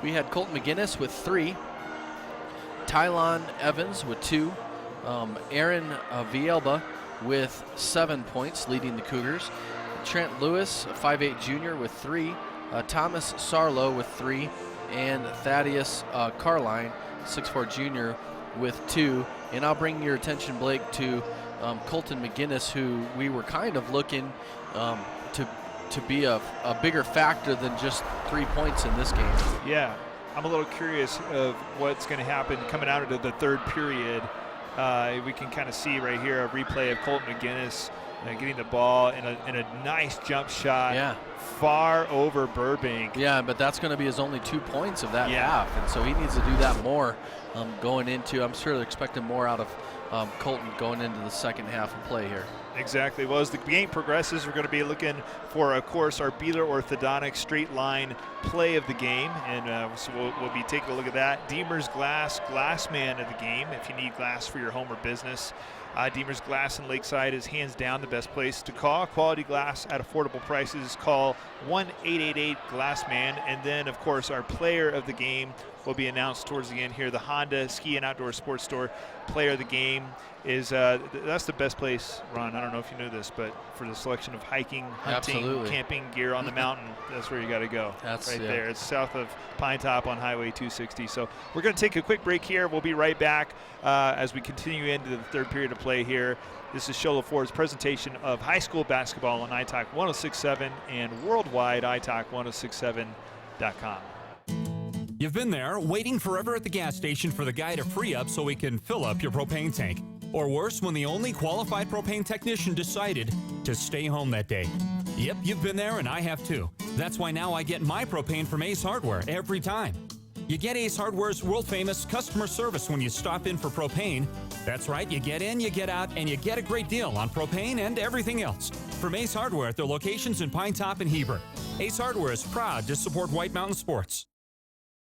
we had Colton McGinnis with 3. Tylon Evans with 2. Aaron Vielba with 7 points, leading the Cougars. Trent Lewis, a 5'8 junior, with 3. Thomas Sarlo with 3. And Thaddeus Carline, 6'4 junior, with 2. And I'll bring your attention, Blake, to Colton McGinnis, who we were kind of looking to to be a bigger factor than just 3 points in this game. Yeah, I'm a little curious of what's going to happen coming out of the third period. We can kind of see right here a replay of Colton McGinnis getting the ball in a nice jump shot far over Burbank. Yeah, but that's going to be his only 2 points of that half, and so he needs to do that more going into. I'm sure they're expecting more out of Colton going into the second half of play here. Exactly. Well, as the game progresses, we're going to be looking for, of course, our Beeler Orthodontic straight line play of the game, and so we'll be taking a look at that. Deemer's Glass man of the game, if you need glass for your home or business. Deemer's Glass in Lakeside is hands down the best place to call. Quality glass at affordable prices. Call 1-888-GLASSMAN. And then, of course, our player of the game will be announced towards the end here. The Honda Ski and Outdoor Sports Store player of the game is that's the best place, Ron. I don't know if you knew this, but for the selection of hiking, hunting, camping gear on the mountain, that's where you got to go. That's right there. It's south of Pine Top on Highway 260. So we're going to take a quick break here. We'll be right back as we continue into the third period of play here. This is Chinle Ford's presentation of high school basketball on iTalk 106.7 and worldwide iTalk1067.com. You've been there, waiting forever at the gas station for the guy to free up so he can fill up your propane tank. Or worse, when the only qualified propane technician decided to stay home that day. Yep, you've been there and I have too. That's why now I get my propane from Ace Hardware every time. You get Ace Hardware's world-famous customer service when you stop in for propane. That's right, you get in, you get out, and you get a great deal on propane and everything else. From Ace Hardware at their locations in Pine Top and Heber. Ace Hardware is proud to support White Mountain Sports.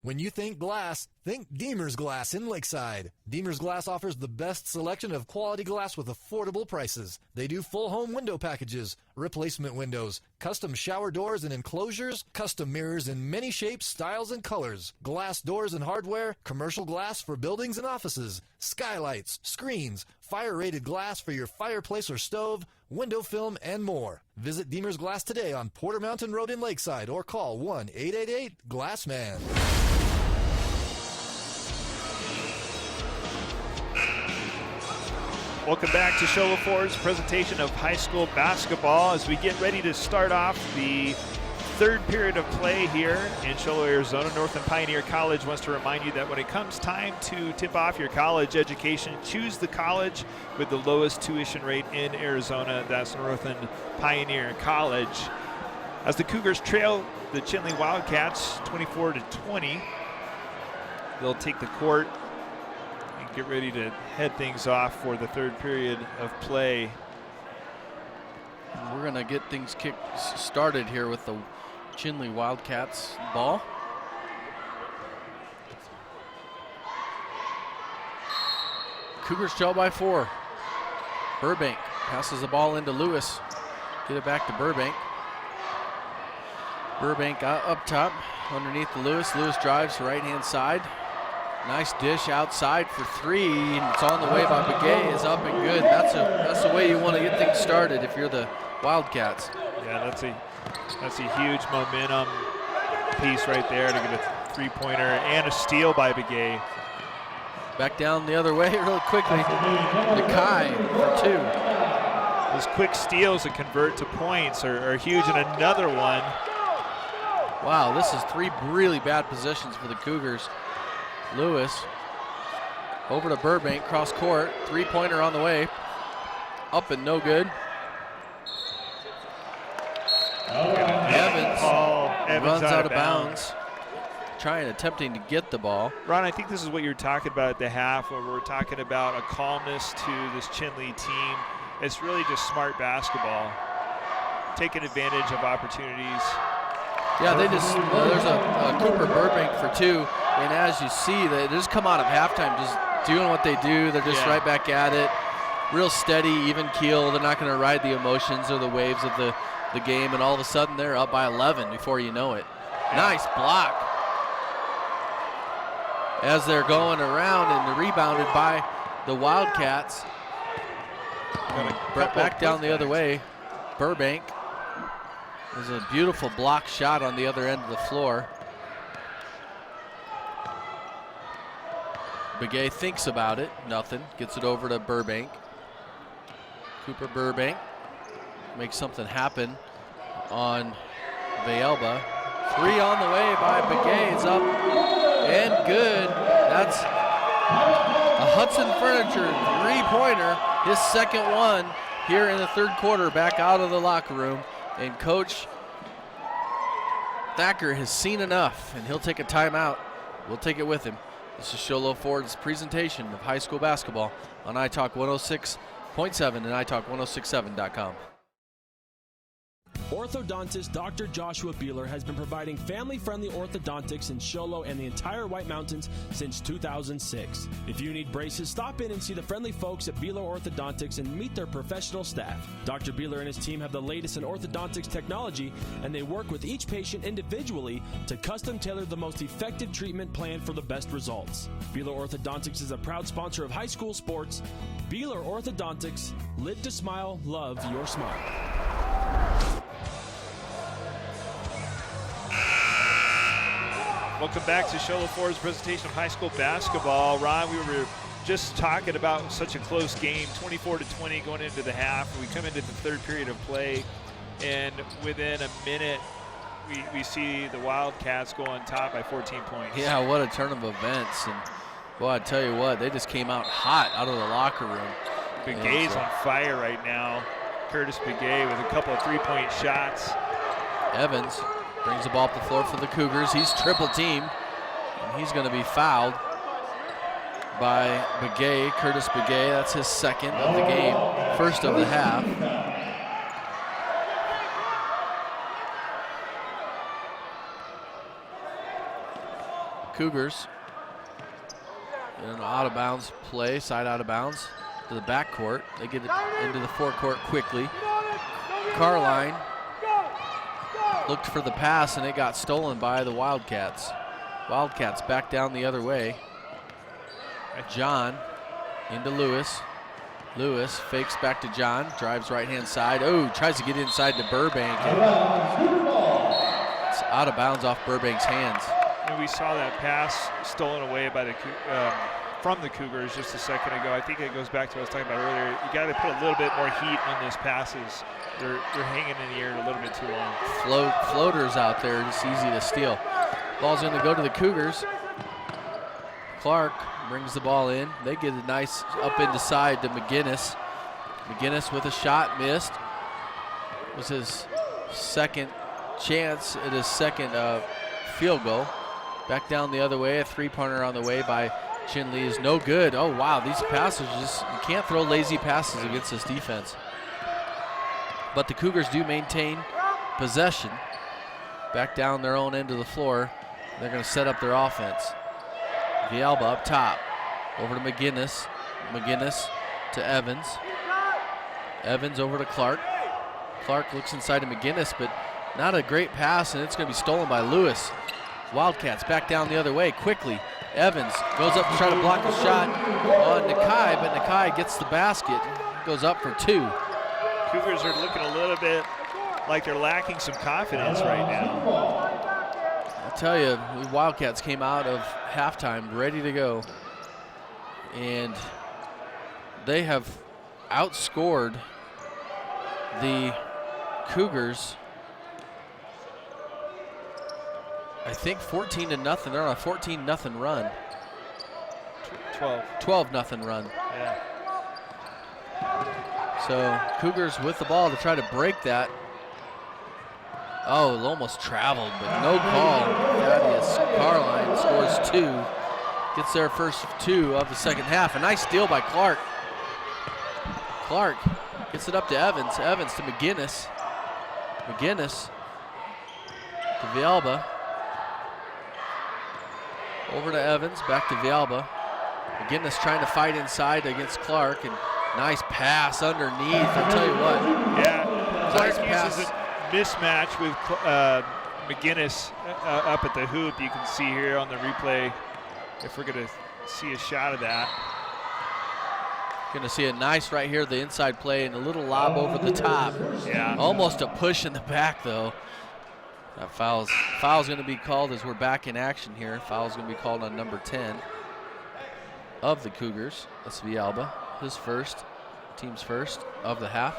When you think glass, think Deemer's Glass in Lakeside. Deemer's Glass offers the best selection of quality glass with affordable prices. They do full home window packages, replacement windows, custom shower doors and enclosures, custom mirrors in many shapes, styles, and colors, glass doors and hardware, commercial glass for buildings and offices, skylights, screens, fire-rated glass for your fireplace or stove, window film, and more. Visit Deemer's Glass today on Porter Mountain Road in Lakeside or call 1-888-GLASSMAN. Welcome back to Chinle Ford's presentation of high school basketball as we get ready to start off the third period of play here in Chinle, Arizona. Northland Pioneer College wants to remind you that when it comes time to tip off your college education, choose the college with the lowest tuition rate in Arizona. That's Northland Pioneer College. As the Cougars trail the Chinle Wildcats 24-20, they'll take the court and get ready to head things off for the third period of play. We're going to get things started here with the Chinle Wildcats ball. Cougars trail by 4. Burbank passes the ball into Lewis. Get it back to Burbank. Burbank up top underneath Lewis. Lewis drives to right-hand side. Nice dish outside for 3, and it's on the way by Begay. Is up and good. That's the way you want to get things started if you're the Wildcats. Yeah, that's a huge momentum piece right there to get a three-pointer and a steal by Begay. Back down the other way really quickly. Nakai for 2. Those quick steals that convert to points are huge, and another one. Wow, this is 3 really bad positions for the Cougars. Lewis over to Burbank, cross court, 3-pointer on the way. Up and no good. Evans runs out of bounds. Attempting to get the ball. Ron, I think this is what you're talking about at the half, where we're talking about a calmness to this Chinle team. It's really just smart basketball, taking advantage of opportunities. Yeah, there's a Cooper Burbank for 2, and as you see, they just come out of halftime just doing what they do. They're just right back at it. Real steady, even keel. They're not going to ride the emotions or the waves of the game, and all of a sudden they're up by 11 before you know it. Nice block. As they're going around and rebounded by the Wildcats. Back down the other way. Burbank. There's a beautiful block shot on the other end of the floor. Begay thinks about it. Nothing. Gets it over to Burbank. Cooper Burbank makes something happen on Villalba. 3 on the way by Begay. It's up and good. That's a Hudson Furniture 3-pointer, his second one here in the third quarter, back out of the locker room. And Coach Thacker has seen enough, and he'll take a timeout. We'll take it with him. This is Sholo Ford's presentation of high school basketball on iTalk 106.7 and iTalk1067.com. Orthodontist Dr. Joshua Beeler has been providing family-friendly orthodontics in Sholo and the entire White Mountains since 2006. If you need braces, stop in and see the friendly folks at Beeler Orthodontics and meet their professional staff. Dr. Beeler and his team have the latest in orthodontics technology, and they work with each patient individually to custom tailor the most effective treatment plan for the best results. Beeler Orthodontics is a proud sponsor of high school sports. Beeler Orthodontics, live to smile, love your smile. Welcome back to Sholo Ford's presentation of high school basketball. Ron, we were just talking about such a close game, 24-20 going into the half. We come into the third period of play, and within a minute, we see the Wildcats go on top by 14 points. Yeah, what a turn of events. And, well, I tell you what, they just came out hot out of the locker room. Begay's on fire right now. Curtis Begay with a couple of three-point shots. Evans brings the ball up the floor for the Cougars. He's triple teamed, and he's going to be fouled by Begay, Curtis Begay. That's his second of the game, first of the half. Cougars in an out-of-bounds play, side out of bounds to the backcourt. They get it into the forecourt quickly. Carline looked for the pass, and it got stolen by the Wildcats. Wildcats back down the other way. John into Lewis. Lewis fakes back to John, drives right-hand side. Oh, tries to get inside to Burbank. It's out of bounds off Burbank's hands. And we saw that pass stolen away by the from the Cougars just a second ago. I think it goes back to what I was talking about earlier. You got to put a little bit more heat on those passes. They're hanging in the air a little bit too long. Floaters out there, just easy to steal. Ball's going to go to the Cougars. Clark brings the ball in. They get a nice up into side to McGinnis. McGinnis with a shot missed. It was his second chance at his second field goal. Back down the other way, a three-pointer on the way by Chinle is no good. Oh, wow, these passes just, you can't throw lazy passes against this defense. But the Cougars do maintain possession. Back down their own end of the floor. They're going to set up their offense. Villalba up top. Over to McGinnis. McGinnis to Evans. Evans over to Clark. Clark looks inside to McGinnis, but not a great pass, and it's going to be stolen by Lewis. Wildcats back down the other way quickly. Evans goes up to try to block the shot on Nakai, but Nakai gets the basket, goes up for two. Cougars are looking a little bit like they're lacking some confidence right now. I'll tell you, the Wildcats came out of halftime ready to go, and they have outscored the Cougars, I think 14-0. They're on a 14-0 run. 12-0 run. Yeah. So Cougars with the ball to try to break that. Oh, it almost traveled, but no call. Thaddeus Carline scores two. Gets their first two of the second half. A nice steal by Clark. Clark gets it up to Evans. Evans to McGinnis. McGinnis to Villalba. Over to Evans, back to Villalba. McGinnis trying to fight inside against Clark, and nice pass underneath. I'll tell you what. Yeah, Nice Clark pass. uses a mismatch with McGinnis up at the hoop. You can see here on the replay if we're going to see a shot of that. Going to see a nice right here, the inside play, and a little lob over the top. Yeah. Almost a push in the back, though. That foul's going to be called as we're back in action here. Foul's going to be called on number 10 of the Cougars. That's Villalba, his first, team's first of the half.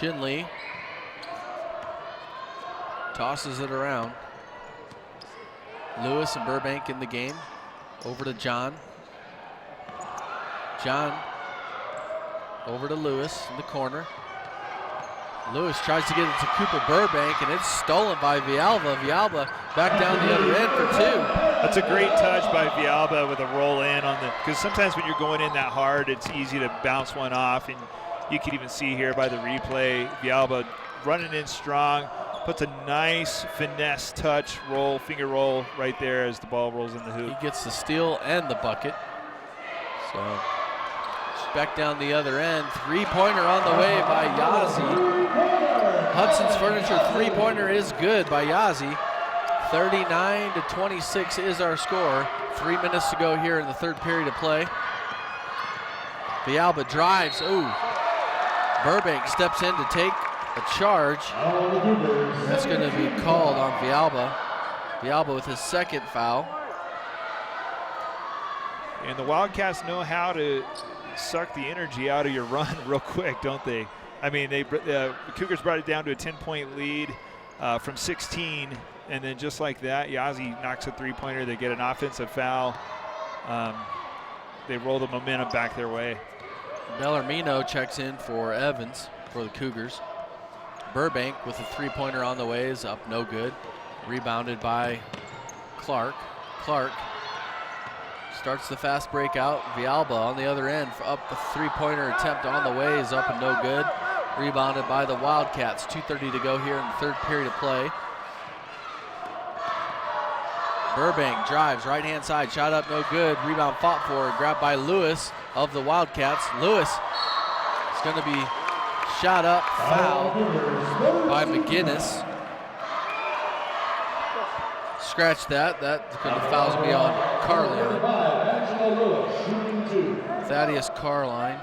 Chinle tosses it around. Lewis and Burbank in the game. Over to John. John over to Lewis in the corner. Lewis tries to get it to Cooper Burbank, and it's stolen by Villalba. Villalba back down the other end for 2. That's a great touch by Villalba with a roll in on the, because sometimes when you're going in that hard, it's easy to bounce one off, and you can even see here by the replay, Villalba running in strong, puts a nice finesse touch, roll, finger roll right there as the ball rolls in the hoop. He gets the steal and the bucket. So back down the other end, three-pointer on the way by Yazzie. Hudson's Furniture three-pointer is good by Yazzie. 39-26 is our score. 3 minutes to go here in the third period of play. Villalba drives. Ooh. Burbank steps in to take a charge. That's going to be called on Villalba. Villalba with his second foul. And the Wildcats know how to suck the energy out of your run real quick, don't they? I mean, the Cougars brought it down to a 10-point lead from 16, and then just like that, Yazzie knocks a three-pointer. They get an offensive foul. They roll the momentum back their way. Bellarmino checks in for Evans for the Cougars. Burbank with a three-pointer on the way is up, no good. Rebounded by Clark. Clark starts the fast break out. Villalba on the other end, up a three-pointer attempt on the way is up and no good. Rebounded by the Wildcats. 2:30 to go here in the third period of play. Burbank drives, right-hand side, shot up, no good. Rebound fought for, grabbed by Lewis of the Wildcats. Lewis is going to be shot up, fouled by McGinnis. Scratch that. That's going to foul me on Carline. Thaddeus Carline.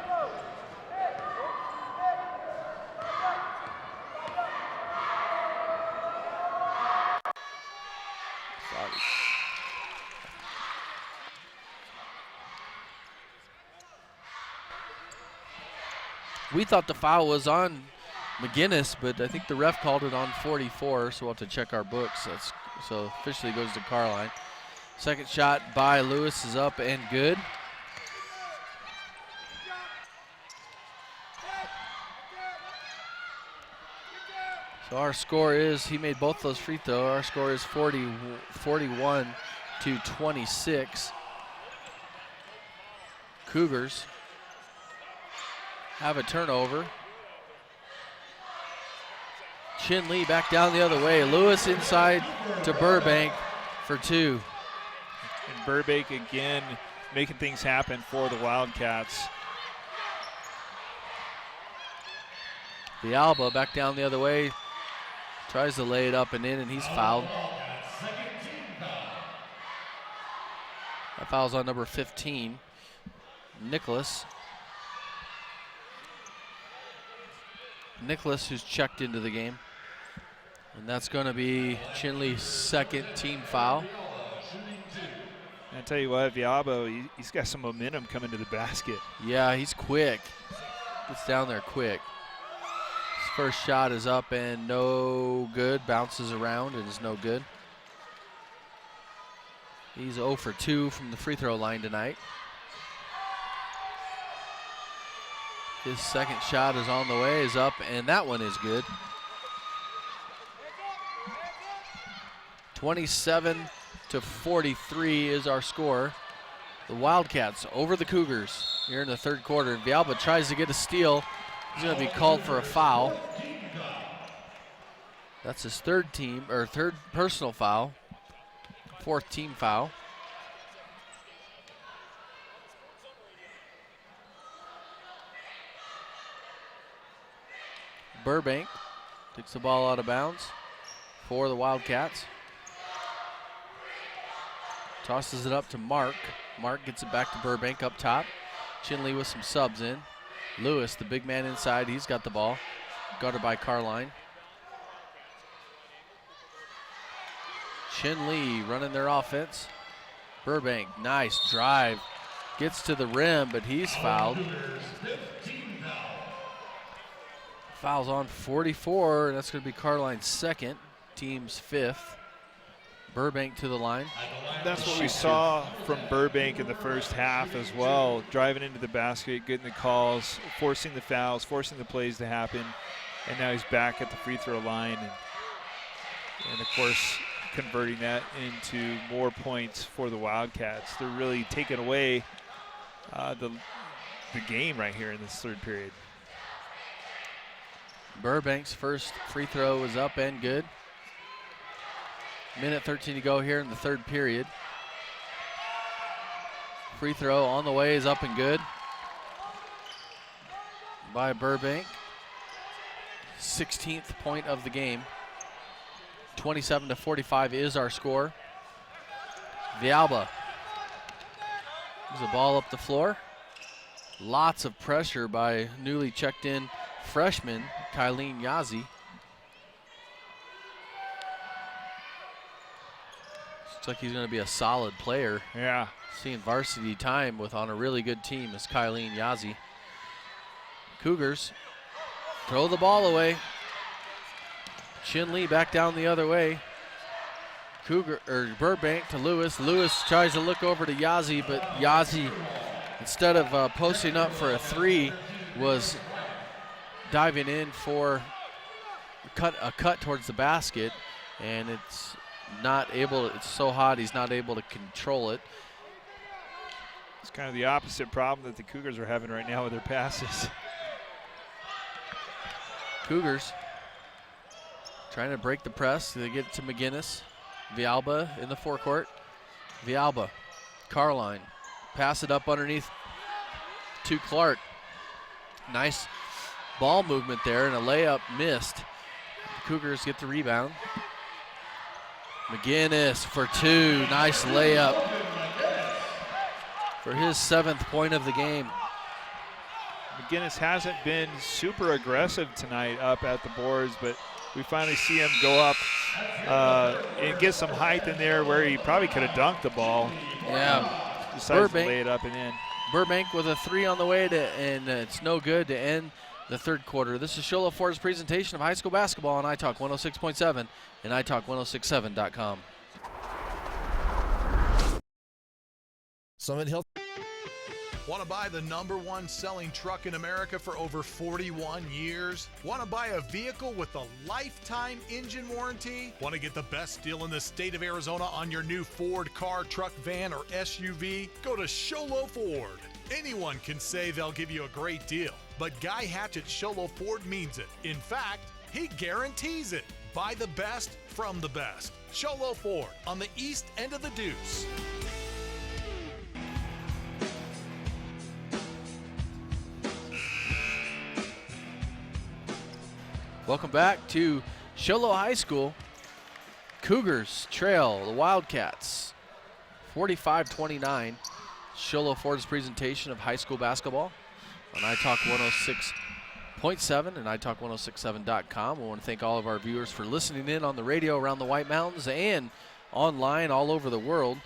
We thought the foul was on McGinnis, but I think the ref called it on 44, so we'll have to check our books. So officially goes to Carline. Second shot by Lewis is up and good. So our score is, he made both those free throws. Our score is 41-26. Cougars have a turnover. Chinle back down the other way. Lewis inside to Burbank for 2. And Burbank again making things happen for the Wildcats. Villalba back down the other way. Tries to lay it up and in, and he's fouled. That foul's on number 15, Nicholas. Nicholas, who's checked into the game. And that's going to be Chinle's second team foul. I tell you what, Villalba, he's got some momentum coming to the basket. Yeah, he's quick. Gets down there quick. His first shot is up and no good. Bounces around and is no good. He's 0 for 2 from the free throw line tonight. His second shot is on the way, is up, and that one is good. 27-43 is our score. The Wildcats over the Cougars here in the third quarter. Villalba tries to get a steal. He's going to be called for a foul. That's his third personal foul. Fourth team foul. Burbank takes the ball out of bounds for the Wildcats. Tosses it up to Mark. Mark gets it back to Burbank up top. Chinle with some subs in. Lewis, the big man inside, he's got the ball. Guarded by Carline. Chinle running their offense. Burbank, nice drive. Gets to the rim, but he's fouled. Fouls on 44, and that's going to be Carline's second, team's 5th. Burbank to the line. That's what we saw from Burbank in the first half as well. Driving into the basket, getting the calls, forcing the fouls, forcing the plays to happen. And now he's back at the free throw line. And of course, converting that into more points for the Wildcats. They're really taking away the game right here in this third period. Burbank's first free throw is up and good. Minute 13 to go here in the third period. Free throw on the way is up and good by Burbank. 16th point of the game. 27-45 is our score. Villalba moves the ball up the floor. Lots of pressure by newly checked in freshman Kylene Yazzie. Looks like he's going to be a solid player. Yeah. Seeing varsity time on a really good team is Kylene Yazzie. Cougars throw the ball away. Chinle back down the other way. Burbank to Lewis. Lewis tries to look over to Yazzie, but Yazzie, instead of posting up for a 3, was diving in for a cut towards the basket, and it's so hot he's not able to control it. It's kind of the opposite problem that the Cougars are having right now with their passes. Cougars trying to break the press. They get it to McGinnis. Villalba in the forecourt. Villalba, Carline, pass it up underneath to Clark. Nice ball movement there, and a layup missed. The Cougars get the rebound. McGinnis for 2. Nice layup for his 7th point of the game. McGinnis hasn't been super aggressive tonight up at the boards, but we finally see him go up and get some height in there where he probably could have dunked the ball. Yeah. Decides to lay it up and in. Burbank with a 3 on the way, and it's no good to end the third quarter. This is Chinle Ford's presentation of high school basketball on iTalk 106.7 and iTalk1067.com. Summit Hill. Want to buy the #1 selling truck in America for over 41 years? Want to buy a vehicle with a lifetime engine warranty? Want to get the best deal in the state of Arizona on your new Ford car, truck, van, or SUV? Go to Chinle Ford. Anyone can say they'll give you a great deal, but Guy Hatch at Chinle Ford means it. In fact, he guarantees it. Buy the best from the best. Chinle Ford on the east end of the Deuce. Welcome back to Chinle High School. Cougars trail the Wildcats 45-29. Chinle Ford's presentation of high school basketball on iTalk 106.7 and iTalk1067.com. We want to thank all of our viewers for listening in on the radio around the White Mountains and online all over the world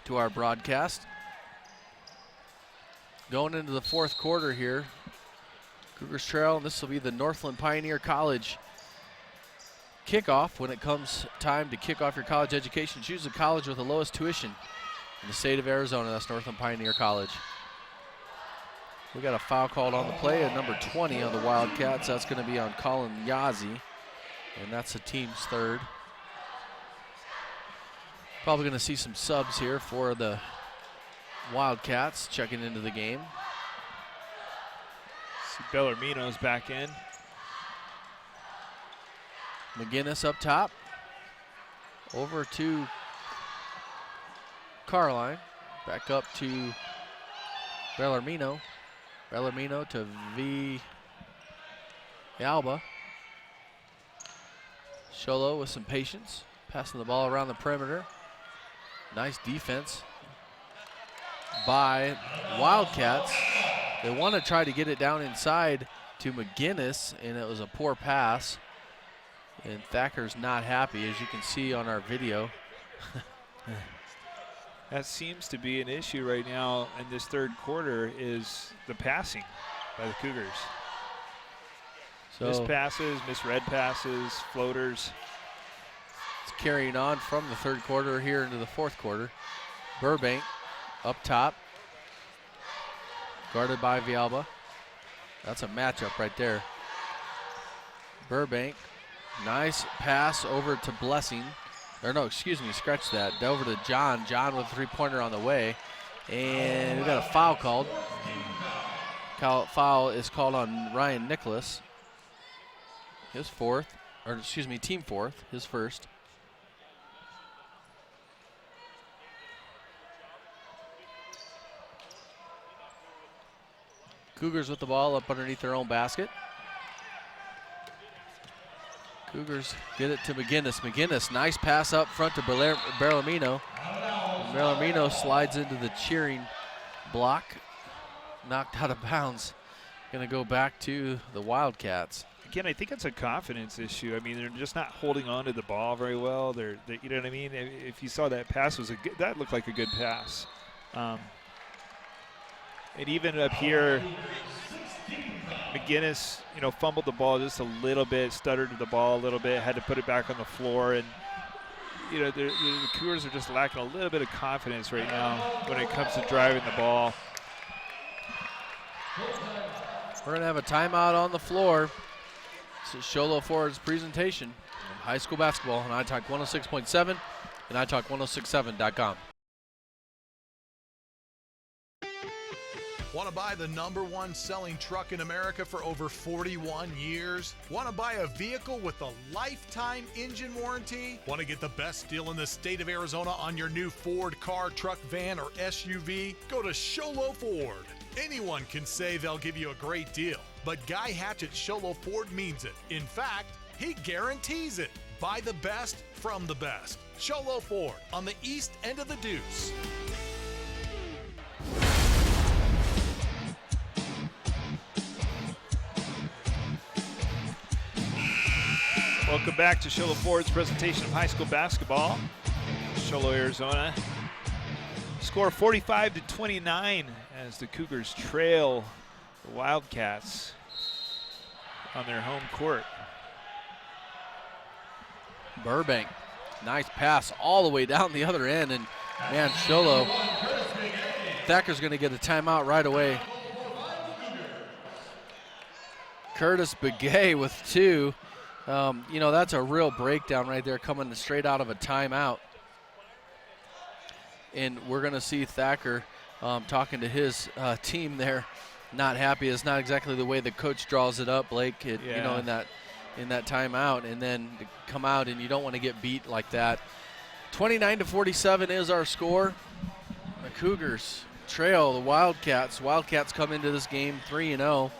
to our broadcast. Going into the fourth quarter here, Cougars trail, and this will be the Northland Pioneer College kickoff. When it comes time to kick off your college education, choose a college with the lowest tuition in the state of Arizona. That's Northland Pioneer College. We got a foul called on the play at number 20 on the Wildcats. That's going to be on Colin Yazzie, and that's the team's 3rd. Probably going to see some subs here for the Wildcats checking into the game. Bellarmino's back in. McGinnis up top. Over to Carline. Back up to Bellarmino. Bellarmino to Villalba. Chinle with some patience. Passing the ball around the perimeter. Nice defense by Wildcats. They want to try to get it down inside to McGinnis, and it was a poor pass. And Thacker's not happy, as you can see on our video. That seems to be an issue right now in this third quarter, is the passing by the Cougars. So missed passes, misread passes, floaters. It's carrying on from the third quarter here into the fourth quarter. Burbank up top, guarded by Villalba. That's a matchup right there. Burbank, nice pass over to Blessing. Or no, excuse me, scratch that. Over to John. John with a three-pointer on the way. And we got a foul called. Foul is called on Ryan Nicholas. His fourth, or excuse me, team fourth, his first. Cougars with the ball up underneath their own basket. Cougars get it to McGinnis. McGinnis, nice pass up front to Bellarmino. Bellarmino slides into the cheering block. Knocked out of bounds. Going to go back to the Wildcats. Again, I think it's a confidence issue. I mean, they're just not holding on to the ball very well. They're you know what I mean? If you saw that pass, that looked like a good pass. And even up here, McGinnis, fumbled the ball just a little bit, stuttered the ball a little bit, had to put it back on the floor. And, the Cougars are just lacking a little bit of confidence right now when it comes to driving the ball. We're going to have a timeout on the floor. This is Sholo Ford's presentation of high school basketball on iTalk 106.7 and iTalk1067.com. Want to buy the #1 selling truck in America for over 41 years? Want to buy a vehicle with a lifetime engine warranty? Want to get the best deal in the state of Arizona on your new Ford car, truck, van, or SUV? Go to Sholo Ford. Anyone can say they'll give you a great deal, but Guy Hatch at Sholo Ford means it. In fact, he guarantees it. Buy the best from the best. Sholo Ford on the east end of the Deuce. Welcome back to Sholo Ford's presentation of high school basketball. Sholo, Arizona. Score 45-29 as the Cougars trail the Wildcats on their home court. Burbank, nice pass all the way down the other end, and man, Sholo, Thacker's going to get a timeout right away. Curtis Begay with two. That's a real breakdown right there coming straight out of a timeout. And we're going to see Thacker talking to his team there. Not happy. It's not exactly the way the coach draws it up, Blake, in that timeout. And then to come out, and you don't want to get beat like that. 29-47 is our score. The Cougars trail the Wildcats. Wildcats come into this game 3-0.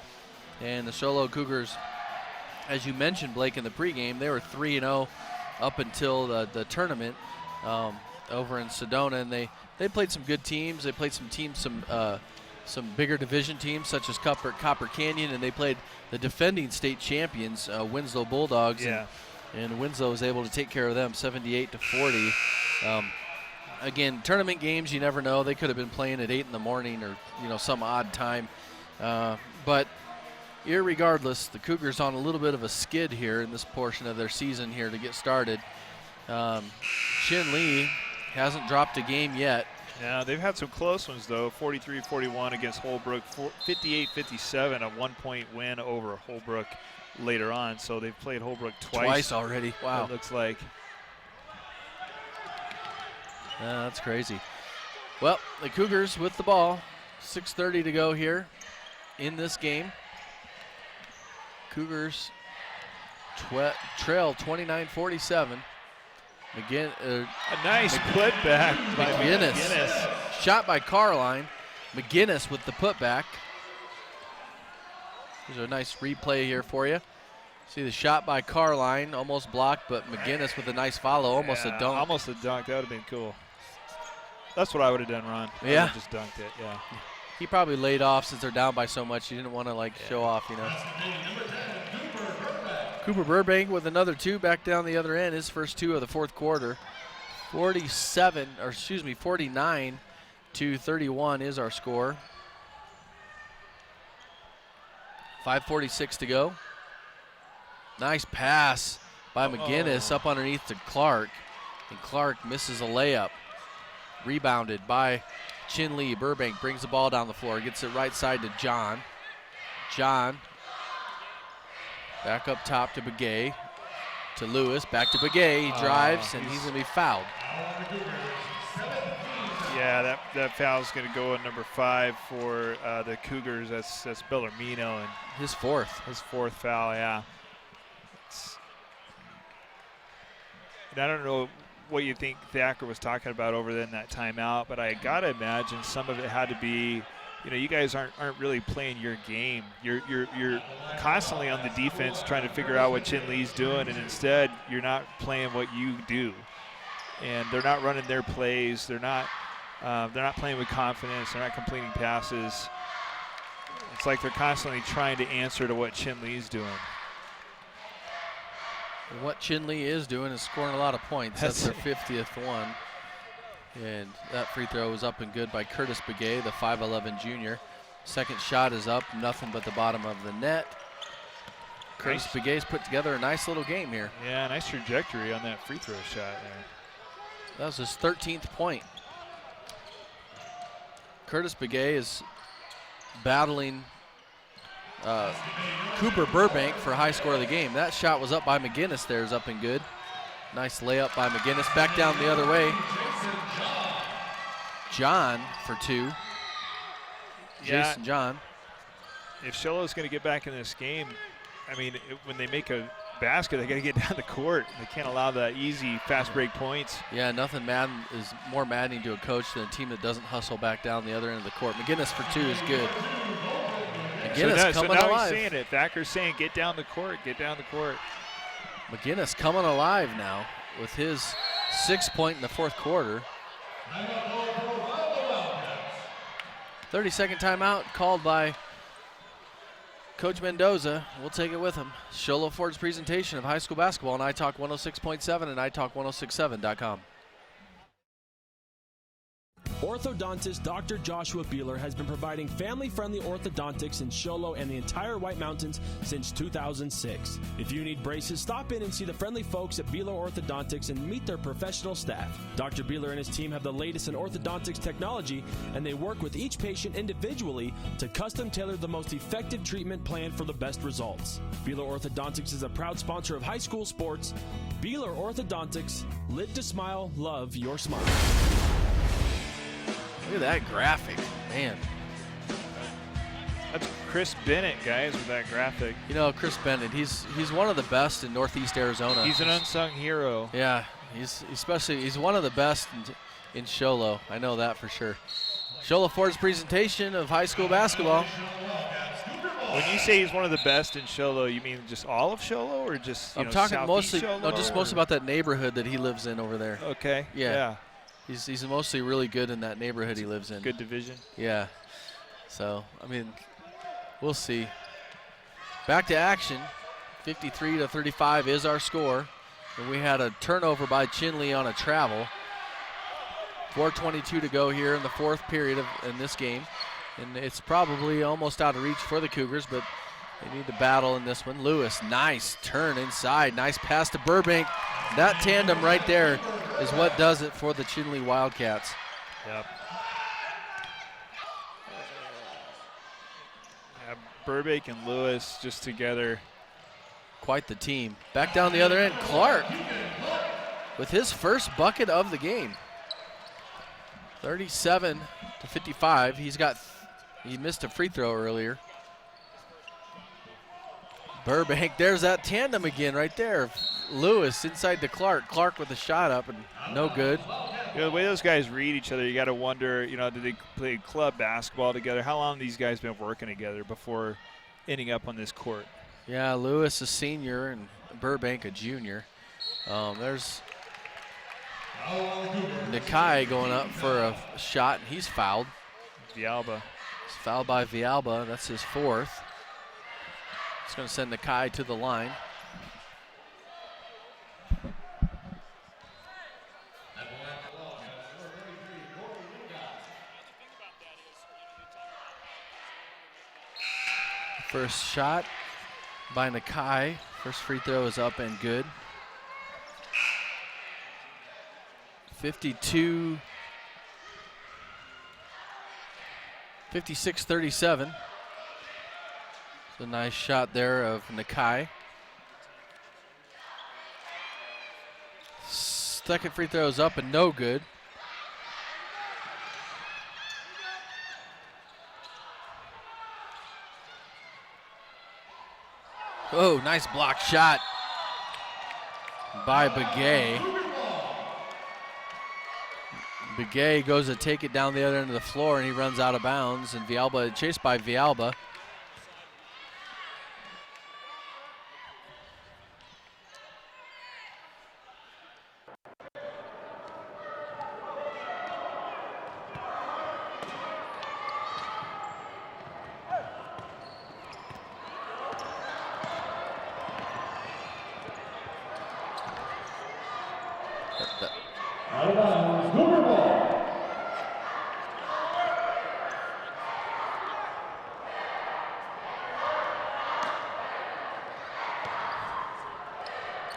And the Sholo Cougars, as you mentioned, Blake, in the pregame, they were 3-0 up until the tournament over in Sedona, and they played some good teams. They played some teams, some bigger division teams such as Copper Canyon, and they played the defending state champions, Winslow Bulldogs. Yeah. And Winslow was able to take care of them 78-40. Again, tournament games, you never know. They could have been playing at 8 in the morning or some odd time, but irregardless, the Cougars on a little bit of a skid here in this portion of their season here to get started. Chinle hasn't dropped a game yet. Yeah, they've had some close ones, though. 43-41 against Holbrook, 58-57, a one-point win over Holbrook later on. So they've played Holbrook twice already. Wow. It looks like. That's crazy. Well, the Cougars with the ball. 6:30 to go here in this game. Cougars trail 29-47. A nice putback by McGinnis. Shot by Carline. McGinnis with the putback. There's a nice replay here for you. See the shot by Carline, almost blocked, but McGinnis with a nice follow, almost a dunk. Almost a dunk. That would have been cool. That's what I would have done, Ron. I Yeah. just dunked it, yeah. He probably laid off since they're down by so much. He didn't want to show off, Cooper Burbank with another two back down the other end. His first two of the fourth quarter. 49-31 is our score. 5:46 to go. Nice pass by McGinnis up underneath to Clark. And Clark misses a layup. Rebounded by Chinle. Burbank brings the ball down the floor. Gets it right side to John. John back up top to Begay. To Lewis. Back to Begay. He drives and he's going to be fouled. Yeah, that foul is going to go on number 5 for the Cougars. That's Bellarmino, and his fourth foul. Yeah. And I don't know what you think Thacker was talking about over there in that timeout, but I gotta imagine some of it had to be, you guys aren't really playing your game. You're constantly on the defense trying to figure out what Chinle's doing, and instead you're not playing what you do. And they're not running their plays. They're not playing with confidence. They're not completing passes. It's like they're constantly trying to answer to what Chinle's doing. And what Chinle is doing is scoring a lot of points. That's their 50th one. And that free throw was up and good by Curtis Begay, the 5'11 junior. Second shot is up, nothing but the bottom of the net. Curtis Begay's put together a nice little game here. Yeah, nice trajectory on that free throw shot there. That was his 13th point. Curtis Begay is battling Cooper Burbank for high score of the game. That shot was up by McGinnis there, is up and good. Nice layup by McGinnis. Back down the other way. John for 2. Yeah. Jason John. If Sholo's going to get back in this game, I mean, when they make a basket, they got to get down the court. They can't allow the easy fast break points. Yeah, nothing is more maddening to a coach than a team that doesn't hustle back down the other end of the court. McGinnis for 2 is good. McGinnis coming now alive. He's saying it. Thacker's saying, get down the court, get down the court. McGinnis coming alive now with his 6th point in the 4th quarter. 30-second timeout called by Coach Mendoza. We'll take it with him. Sholo Ford's presentation of high school basketball on iTalk 106.7 and iTalk1067.com. Orthodontist Dr. Joshua Beeler has been providing family-friendly orthodontics in Sholo and the entire White Mountains since 2006. If you need braces, stop in and see the friendly folks at Beeler Orthodontics and meet their professional staff. Dr. Beeler and his team have the latest in orthodontics technology, and they work with each patient individually to custom tailor the most effective treatment plan for the best results. Beeler Orthodontics is a proud sponsor of high school sports. Beeler Orthodontics, live to smile, love your smile. Look at that graphic, man. That's Chris Bennett, guys, with that graphic. You know, Chris Bennett, he's one of the best in Northeast Arizona. He's an unsung hero. Yeah, he's one of the best in Sholo. I know that for sure. Sholo Ford's presentation of high school basketball. When you say he's one of the best in Sholo, you mean just all of Sholo, or just I'm talking Southeast mostly, Sholo, no, just mostly about that neighborhood that he lives in over there. Okay. Yeah. He's mostly really good in that neighborhood he lives in. Good division. Yeah. So, I mean, we'll see. Back to action. 53-35 is our score. And we had a turnover by Chinle on a travel. 4:22 to go here in the 4th period in this game. And it's probably almost out of reach for the Cougars, but they need to battle in this one. Lewis, nice turn inside. Nice pass to Burbank. That tandem right there is what does it for the Chinle Wildcats. Yep. Yeah, Burbank and Lewis just together. Quite the team. Back down the other end, Clark with his first bucket of the game. 37-55. He missed a free throw earlier. Burbank, there's that tandem again right there. Lewis inside to Clark. Clark with the shot up and no good. The way those guys read each other, you got to wonder, do they play club basketball together? How long have these guys been working together before ending up on this court? Yeah, Lewis a senior and Burbank a junior. There's Nakai going up for a shot, and he's fouled. Villalba. He's fouled by Villalba. That's his 4th. It's going to send Nakai to the line. First shot by Nakai First free throw is up and good. 56-37. It's a nice shot there of Nakai. Second free throw is up and no good. Oh, nice block shot by Begay. Begay goes to take it down the other end of the floor, and he runs out of bounds, and Villalba, chased by Villalba.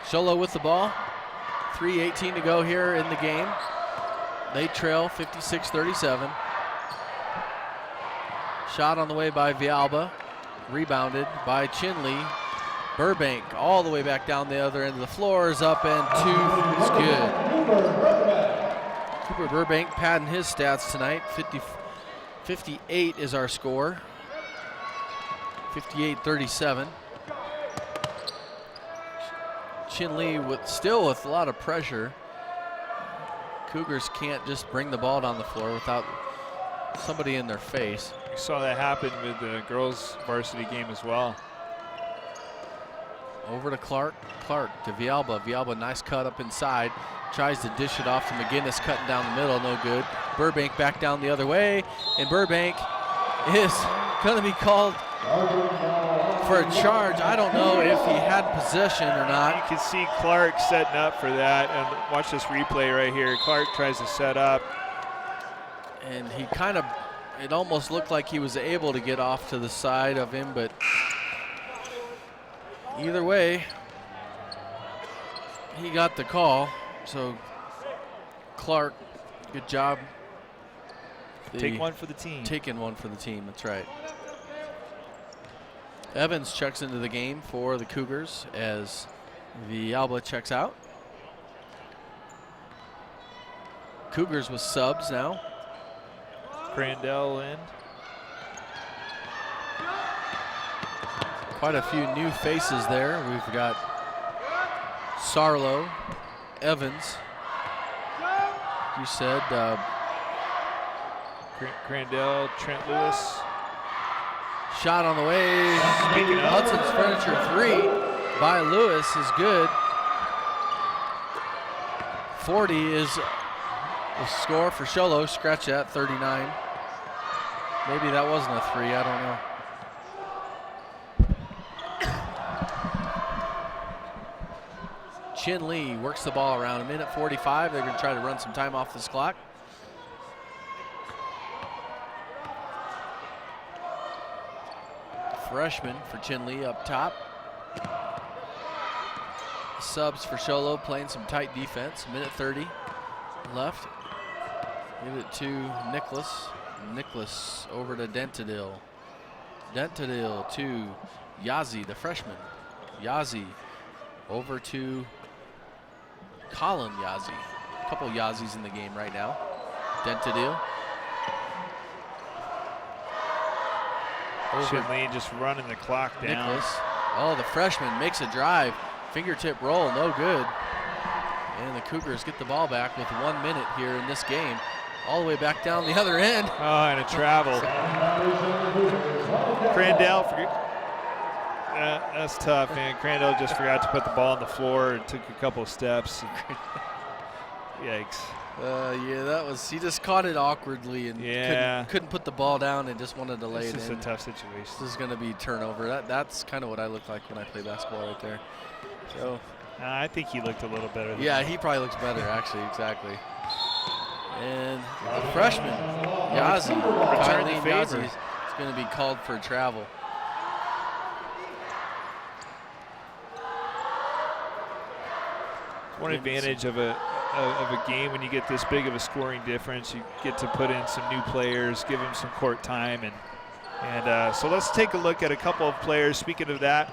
Sholo with the ball. 3:18 to go here in the game. They trail 56-37. Shot on the way by Villalba. Rebounded by Chinle. Burbank all the way back down the other end of the floor is up and two is good. Cooper Burbank padding his stats tonight. 58 is our score. 58-37. Chinle still with a lot of pressure. Cougars can't just bring the ball down the floor without somebody in their face. We saw that happen with the girls varsity game as well. Over to Clark. Clark to Villalba. Villalba, nice cut up inside. Tries to dish it off to McGinnis, cutting down the middle, no good. Burbank back down the other way, and Burbank is going to be called for a charge. I don't know if he had possession or not. You can see Clark setting up for that, and watch this replay right here. Clark tries to set up. And he kind of, it almost looked like he was able to get off to the side of him, but either way, he got the call. So Clark, good job. Take one for the team. Taking one for the team, that's right. Evans checks into the game for the Cougars as Villalba checks out. Cougars with subs now. Crandell in. Quite a few new faces there. We've got Sarlo, Evans. You said Crandell, Trent Lewis. Shot on the way. Hudson's Furniture 3 by Lewis is good. 40 is the score for Sholo. Scratch that, 39. Maybe that wasn't a 3, I don't know. Chinle works the ball around. A minute 45. They're going to try to run some time off this clock. Freshman for Chinle up top. Subs for Sholo playing some tight defense. Minute 30 left. Give it to Nicholas. Nicholas over to Dentadil. Dentadil to Yazi, the freshman. Yazi over to Colin Yazi. A couple Yazis in the game right now. Dentadil. Chinle just running the clock down. Nicholas. Oh, the freshman makes a drive. Fingertip roll, no good. And the Cougars get the ball back with 1 minute here in this game. All the way back down the other end. Oh, and a travel. Crandell, that's tough, man. Crandell just forgot to put the ball on the floor and took a couple of steps. Yikes. Yeah, that was, he just caught it awkwardly and couldn't put the ball down and just wanted to lay it in. This is a tough situation. This is going to be turnover. That's kind of what I look like when I play basketball right there. So I think he looked a little better. Yeah, he probably looks better, actually, exactly. And the freshman, Yazi, Kylie Yazi, is going to be called for travel. one advantage of a game when you get this big of a scoring difference. You get to put in some new players, give them some court time, and so let's take a look at a couple of players. Speaking of that,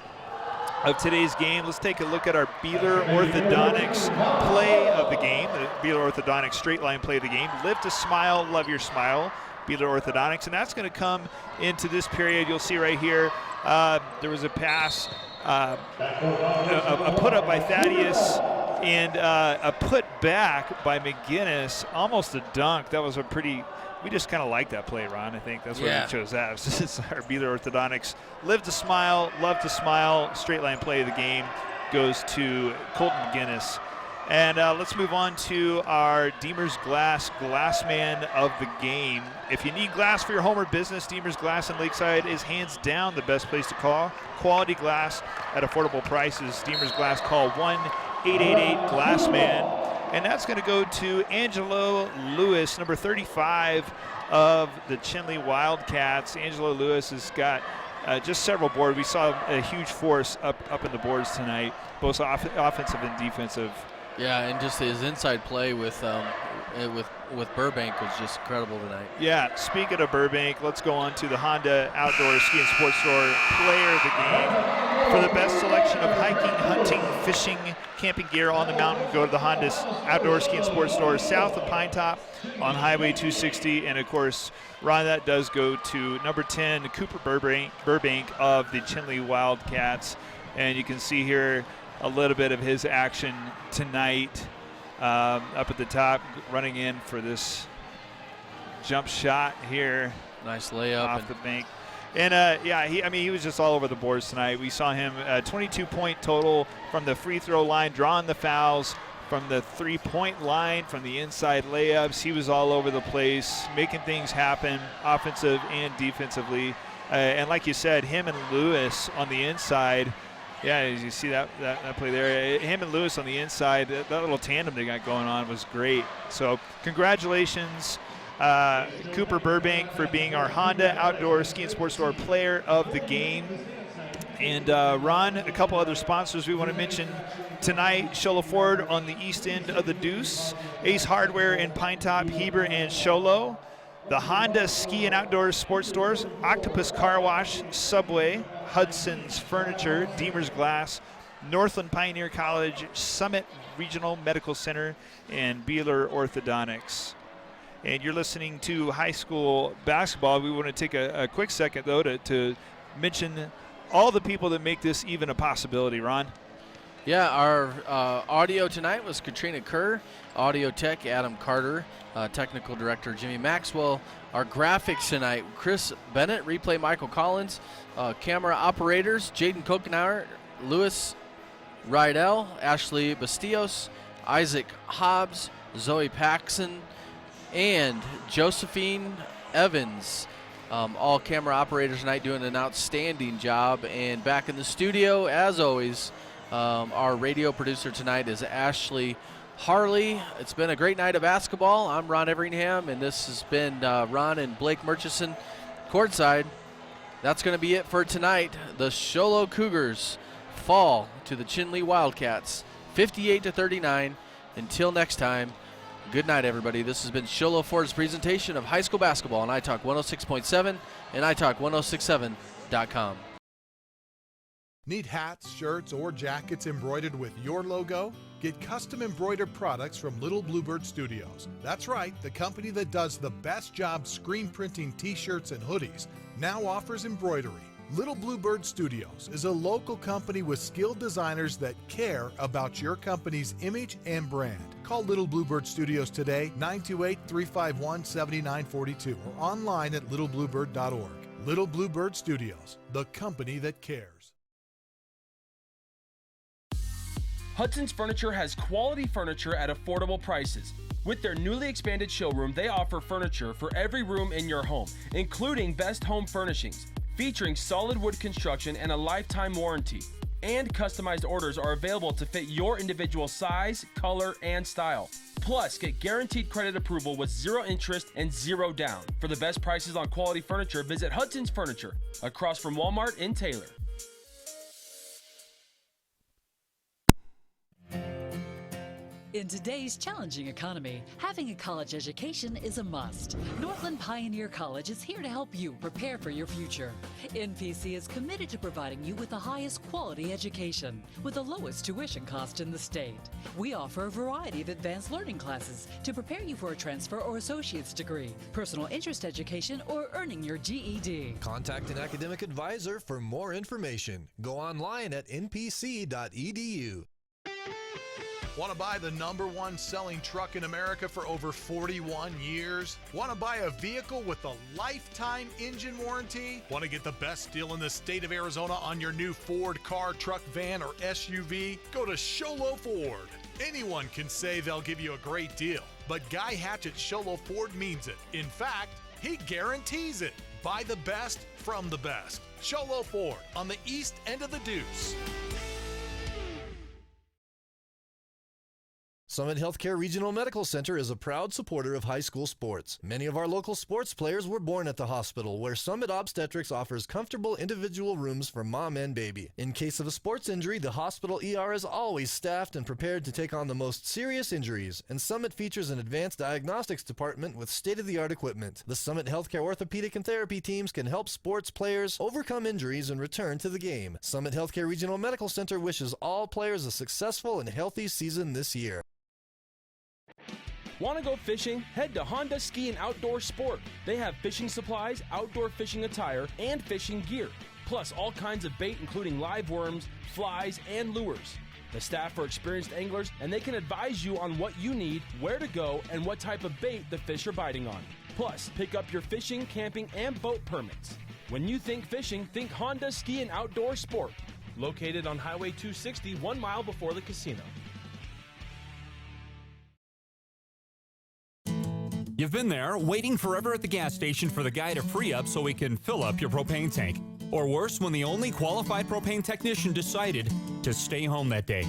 of today's game, let's take a look at our Beeler Orthodontics play of the game. The Beeler Orthodontics straight line play of the game. Live to smile, love your smile. Beeler Orthodontics, and that's going to come into this period. You'll see right here, there was a pass, a put up by Thaddeus, and a put back by McGinnis, almost a dunk. That was a pretty, we just kind of like that play, Ron. I think that's why we chose that. It's our Beeler Orthodontics. Live to smile, love to smile. Straight line play of the game goes to Colton McGinnis. And let's move on to our Deemer's Glassman of the game. If you need glass for your home or business, Deemer's Glass in Lakeside is hands down the best place to call. Quality glass at affordable prices. Deemer's Glass, call 1-888-GLASSMAN. And that's going to go to Angelo Lewis, number 35 of the Chinle Wildcats. Angelo Lewis has got just several boards. We saw a huge force up in the boards tonight, both offensive and defensive. Yeah, and just his inside play with Burbank was just incredible tonight. Yeah, speaking of Burbank, let's go on to the Honda Outdoor Ski and Sports Store player of the game. For the best selection of hiking, hunting, fishing, camping gear on the mountain, go to the Honda Outdoor Ski and Sports Store south of Pine Top on Highway 260. And, of course, Ron, that does go to number 10, Cooper Burbank of the Chinle Wildcats. And you can see here a little bit of his action tonight up at the top, running in for this jump shot here. Nice layup off the bank. And he was just all over the boards tonight. We saw him 22-point total from the free throw line, drawing the fouls from the three-point line, from the inside layups. He was all over the place, making things happen, offensive and defensively. And like you said, him and Lewis on the inside. Yeah, as you see that play there, him and Lewis on the inside, that little tandem they got going on was great. So congratulations, Cooper Burbank, for being our Honda Outdoor Ski and Sports Store player of the game. And Ron, a couple other sponsors we want to mention tonight: Sholo Ford on the east end of the Deuce, Ace Hardware in Pine Top, Heber, and Sholo, the Honda Ski and Outdoor Sports Stores, Octopus Car Wash, Subway, Hudson's Furniture, Deemer's Glass, Northland Pioneer College, Summit Regional Medical Center, and Beeler Orthodontics. And you're listening to high school basketball. We want to take a quick second, though, to mention all the people that make this even a possibility, Ron. Yeah, our audio tonight was Katrina Kerr, audio tech Adam Carter, technical director Jimmy Maxwell. Our graphics tonight, Chris Bennett, replay Michael Collins, camera operators Jaden Kokenauer, Lewis Rydell, Ashley Bastillos, Isaac Hobbs, Zoe Paxson, and Josephine Evans. All camera operators tonight doing an outstanding job. And back in the studio, as always, our radio producer tonight is Ashley Harley. It's been a great night of basketball. I'm Ron Everingham, and this has been Ron and Blake Murchison courtside. That's going to be it for tonight. The Sholo Cougars fall to the Chinle Wildcats, 58-39. Until next time, good night, everybody. This has been Sholo Ford's presentation of high school basketball on iTalk 106.7 and iTalk1067.com. Need hats, shirts, or jackets embroidered with your logo? Get custom embroidered products from Little Bluebird Studios. That's right, the company that does the best job screen printing t-shirts and hoodies now offers embroidery. Little Bluebird Studios is a local company with skilled designers that care about your company's image and brand. Call Little Bluebird Studios today, 928-351-7942, or online at littlebluebird.org. Little Bluebird Studios, the company that cares. Hudson's Furniture has quality furniture at affordable prices. With their newly expanded showroom, they offer furniture for every room in your home, including best home furnishings, featuring solid wood construction and a lifetime warranty. And customized orders are available to fit your individual size, color, and style. Plus, get guaranteed credit approval with 0 interest and 0 down. For the best prices on quality furniture, visit Hudson's Furniture, across from Walmart in Taylor. In today's challenging economy, having a college education is a must. Northland Pioneer College is here to help you prepare for your future. NPC is committed to providing you with the highest quality education with the lowest tuition cost in the state. We offer a variety of advanced learning classes to prepare you for a transfer or associate's degree, personal interest education, or earning your GED. Contact an academic advisor for more information. Go online at npc.edu. Want to buy the #1 selling truck in America for over 41 years? Want to buy a vehicle with a lifetime engine warranty? Want to get the best deal in the state of Arizona on your new Ford car, truck, van, or SUV? Go to Chinle Ford. Anyone can say they'll give you a great deal, but Guy Hatch at Chinle Ford means it. In fact, he guarantees it. Buy the best from the best. Chinle Ford on the east end of the Deuce. Summit Healthcare Regional Medical Center is a proud supporter of high school sports. Many of our local sports players were born at the hospital, where Summit Obstetrics offers comfortable individual rooms for mom and baby. In case of a sports injury, the hospital ER is always staffed and prepared to take on the most serious injuries, and Summit features an advanced diagnostics department with state-of-the-art equipment. The Summit Healthcare orthopedic and therapy teams can help sports players overcome injuries and return to the game. Summit Healthcare Regional Medical Center wishes all players a successful and healthy season this year. Want to go fishing? Head to Honda Ski and Outdoor Sport. They have fishing supplies, outdoor fishing attire, and fishing gear. Plus all kinds of bait including live worms, flies, and lures. The staff are experienced anglers and they can advise you on what you need, where to go, and what type of bait the fish are biting on. Plus, pick up your fishing, camping, and boat permits. When you think fishing, think Honda Ski and Outdoor Sport. Located on Highway 260, 1 mile before the casino. You've been there, waiting forever at the gas station for the guy to free up so he can fill up your propane tank. Or worse, when the only qualified propane technician decided to stay home that day.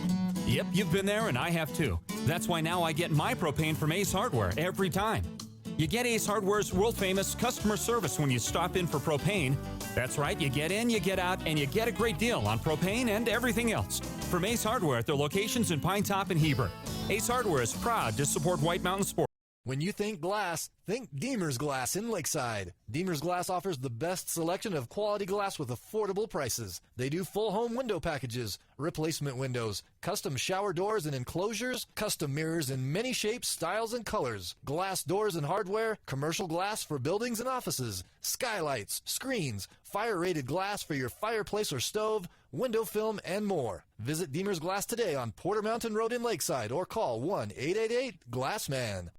Yep, you've been there and I have too. That's why now I get my propane from Ace Hardware every time. You get Ace Hardware's world-famous customer service when you stop in for propane. That's right, you get in, you get out, and you get a great deal on propane and everything else. From Ace Hardware at their locations in Pine Top and Heber. Ace Hardware is proud to support White Mountain Sports. When you think glass, think Deemer's Glass in Lakeside. Deemer's Glass offers the best selection of quality glass with affordable prices. They do full home window packages, replacement windows, custom shower doors and enclosures, custom mirrors in many shapes, styles, and colors, glass doors and hardware, commercial glass for buildings and offices, skylights, screens, fire-rated glass for your fireplace or stove, window film, and more. Visit Deemer's Glass today on Porter Mountain Road in Lakeside or call 1-888-GLASSMAN.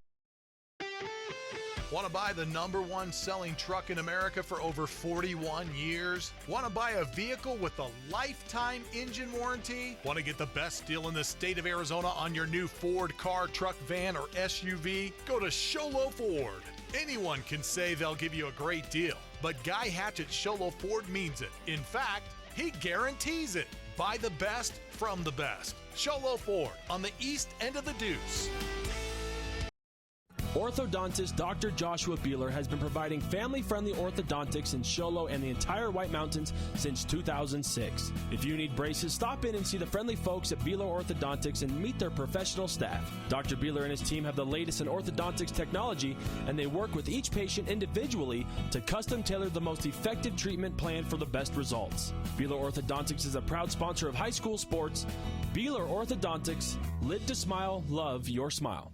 Want to buy the #1 selling truck in America for over 41 years? Want to buy a vehicle with a lifetime engine warranty? Want to get the best deal in the state of Arizona on your new Ford car, truck, van, or SUV? Go to Chinle Ford. Anyone can say they'll give you a great deal, but Guy Hatch at Chinle Ford means it. In fact, he guarantees it. Buy the best from the best. Chinle Ford on the east end of the Deuce. Orthodontist Dr. Joshua Beeler has been providing family-friendly orthodontics in Chinle and the entire White Mountains since 2006. If you need braces, stop in and see the friendly folks at Beeler Orthodontics and meet their professional staff. Dr. Beeler and his team have the latest in orthodontics technology, and they work with each patient individually to custom tailor the most effective treatment plan for the best results. Beeler Orthodontics is a proud sponsor of high school sports. Beeler Orthodontics, live to smile, love your smile.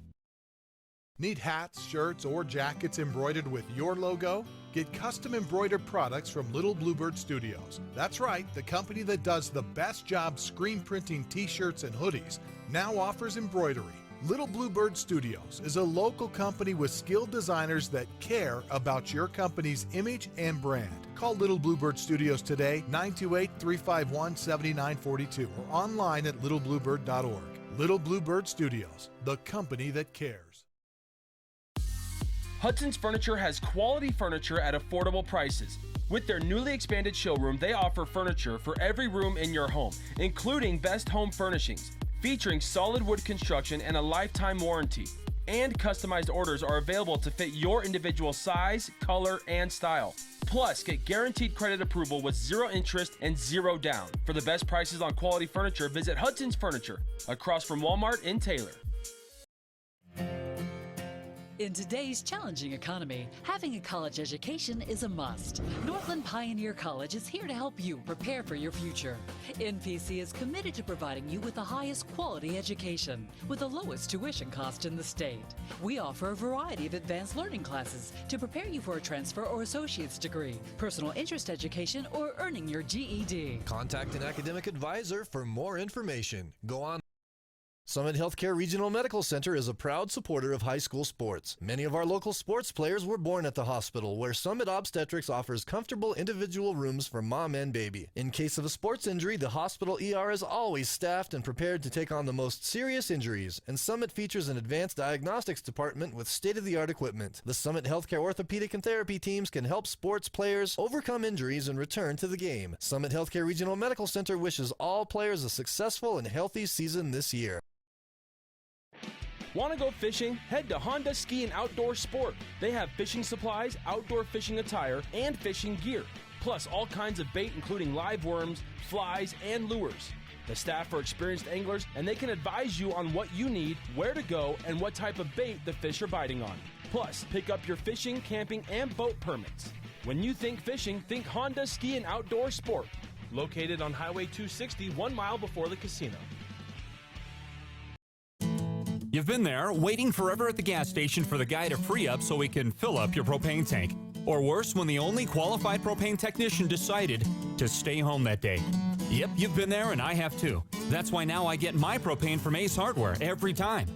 Need hats, shirts, or jackets embroidered with your logo? Get custom embroidered products from Little Bluebird Studios. That's right, the company that does the best job screen printing t-shirts and hoodies now offers embroidery. Little Bluebird Studios is a local company with skilled designers that care about your company's image and brand. Call Little Bluebird Studios today, 928-351-7942, or online at littlebluebird.org. Little Bluebird Studios, the company that cares. Hudson's Furniture has quality furniture at affordable prices. With their newly expanded showroom, they offer furniture for every room in your home, including best home furnishings, featuring solid wood construction and a lifetime warranty. And customized orders are available to fit your individual size, color, and style. Plus, get guaranteed credit approval with 0 interest and 0 down. For the best prices on quality furniture, visit Hudson's Furniture, across from Walmart in Taylor. In today's challenging economy, having a college education is a must. Northland Pioneer College is here to help you prepare for your future. NPC is committed to providing you with the highest quality education with the lowest tuition cost in the state. We offer a variety of advanced learning classes to prepare you for a transfer or associate's degree, personal interest education, or earning your GED. Contact an academic advisor for more information. Go on. Summit Healthcare Regional Medical Center is a proud supporter of high school sports. Many of our local sports players were born at the hospital, where Summit Obstetrics offers comfortable individual rooms for mom and baby. In case of a sports injury, the hospital ER is always staffed and prepared to take on the most serious injuries, and Summit features an advanced diagnostics department with state-of-the-art equipment. The Summit Healthcare orthopedic and therapy teams can help sports players overcome injuries and return to the game. Summit Healthcare Regional Medical Center wishes all players a successful and healthy season this year. Want to go fishing? Head to Honda Ski and Outdoor Sport. They have fishing supplies, outdoor fishing attire, and fishing gear. Plus all kinds of bait including live worms, flies, and lures. The staff are experienced anglers and they can advise you on what you need, where to go, and what type of bait the fish are biting on. Plus, pick up your fishing, camping, and boat permits. When you think fishing, think Honda Ski and Outdoor Sport. Located on Highway 260, 1 mile before the casino. You've been there, waiting forever at the gas station for the guy to free up so he can fill up your propane tank. Or worse, when the only qualified propane technician decided to stay home that day. Yep, you've been there and I have too. That's why now I get my propane from Ace Hardware every time.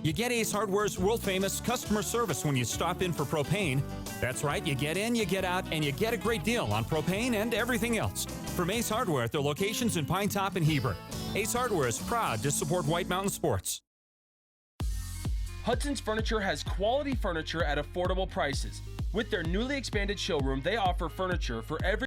You get Ace Hardware's world-famous customer service when you stop in for propane. That's right, you get in, you get out, and you get a great deal on propane and everything else. From Ace Hardware at their locations in Pine Top and Heber. Ace Hardware is proud to support White Mountain Sports. Hudson's Furniture has quality furniture at affordable prices. With their newly expanded showroom, they offer furniture for every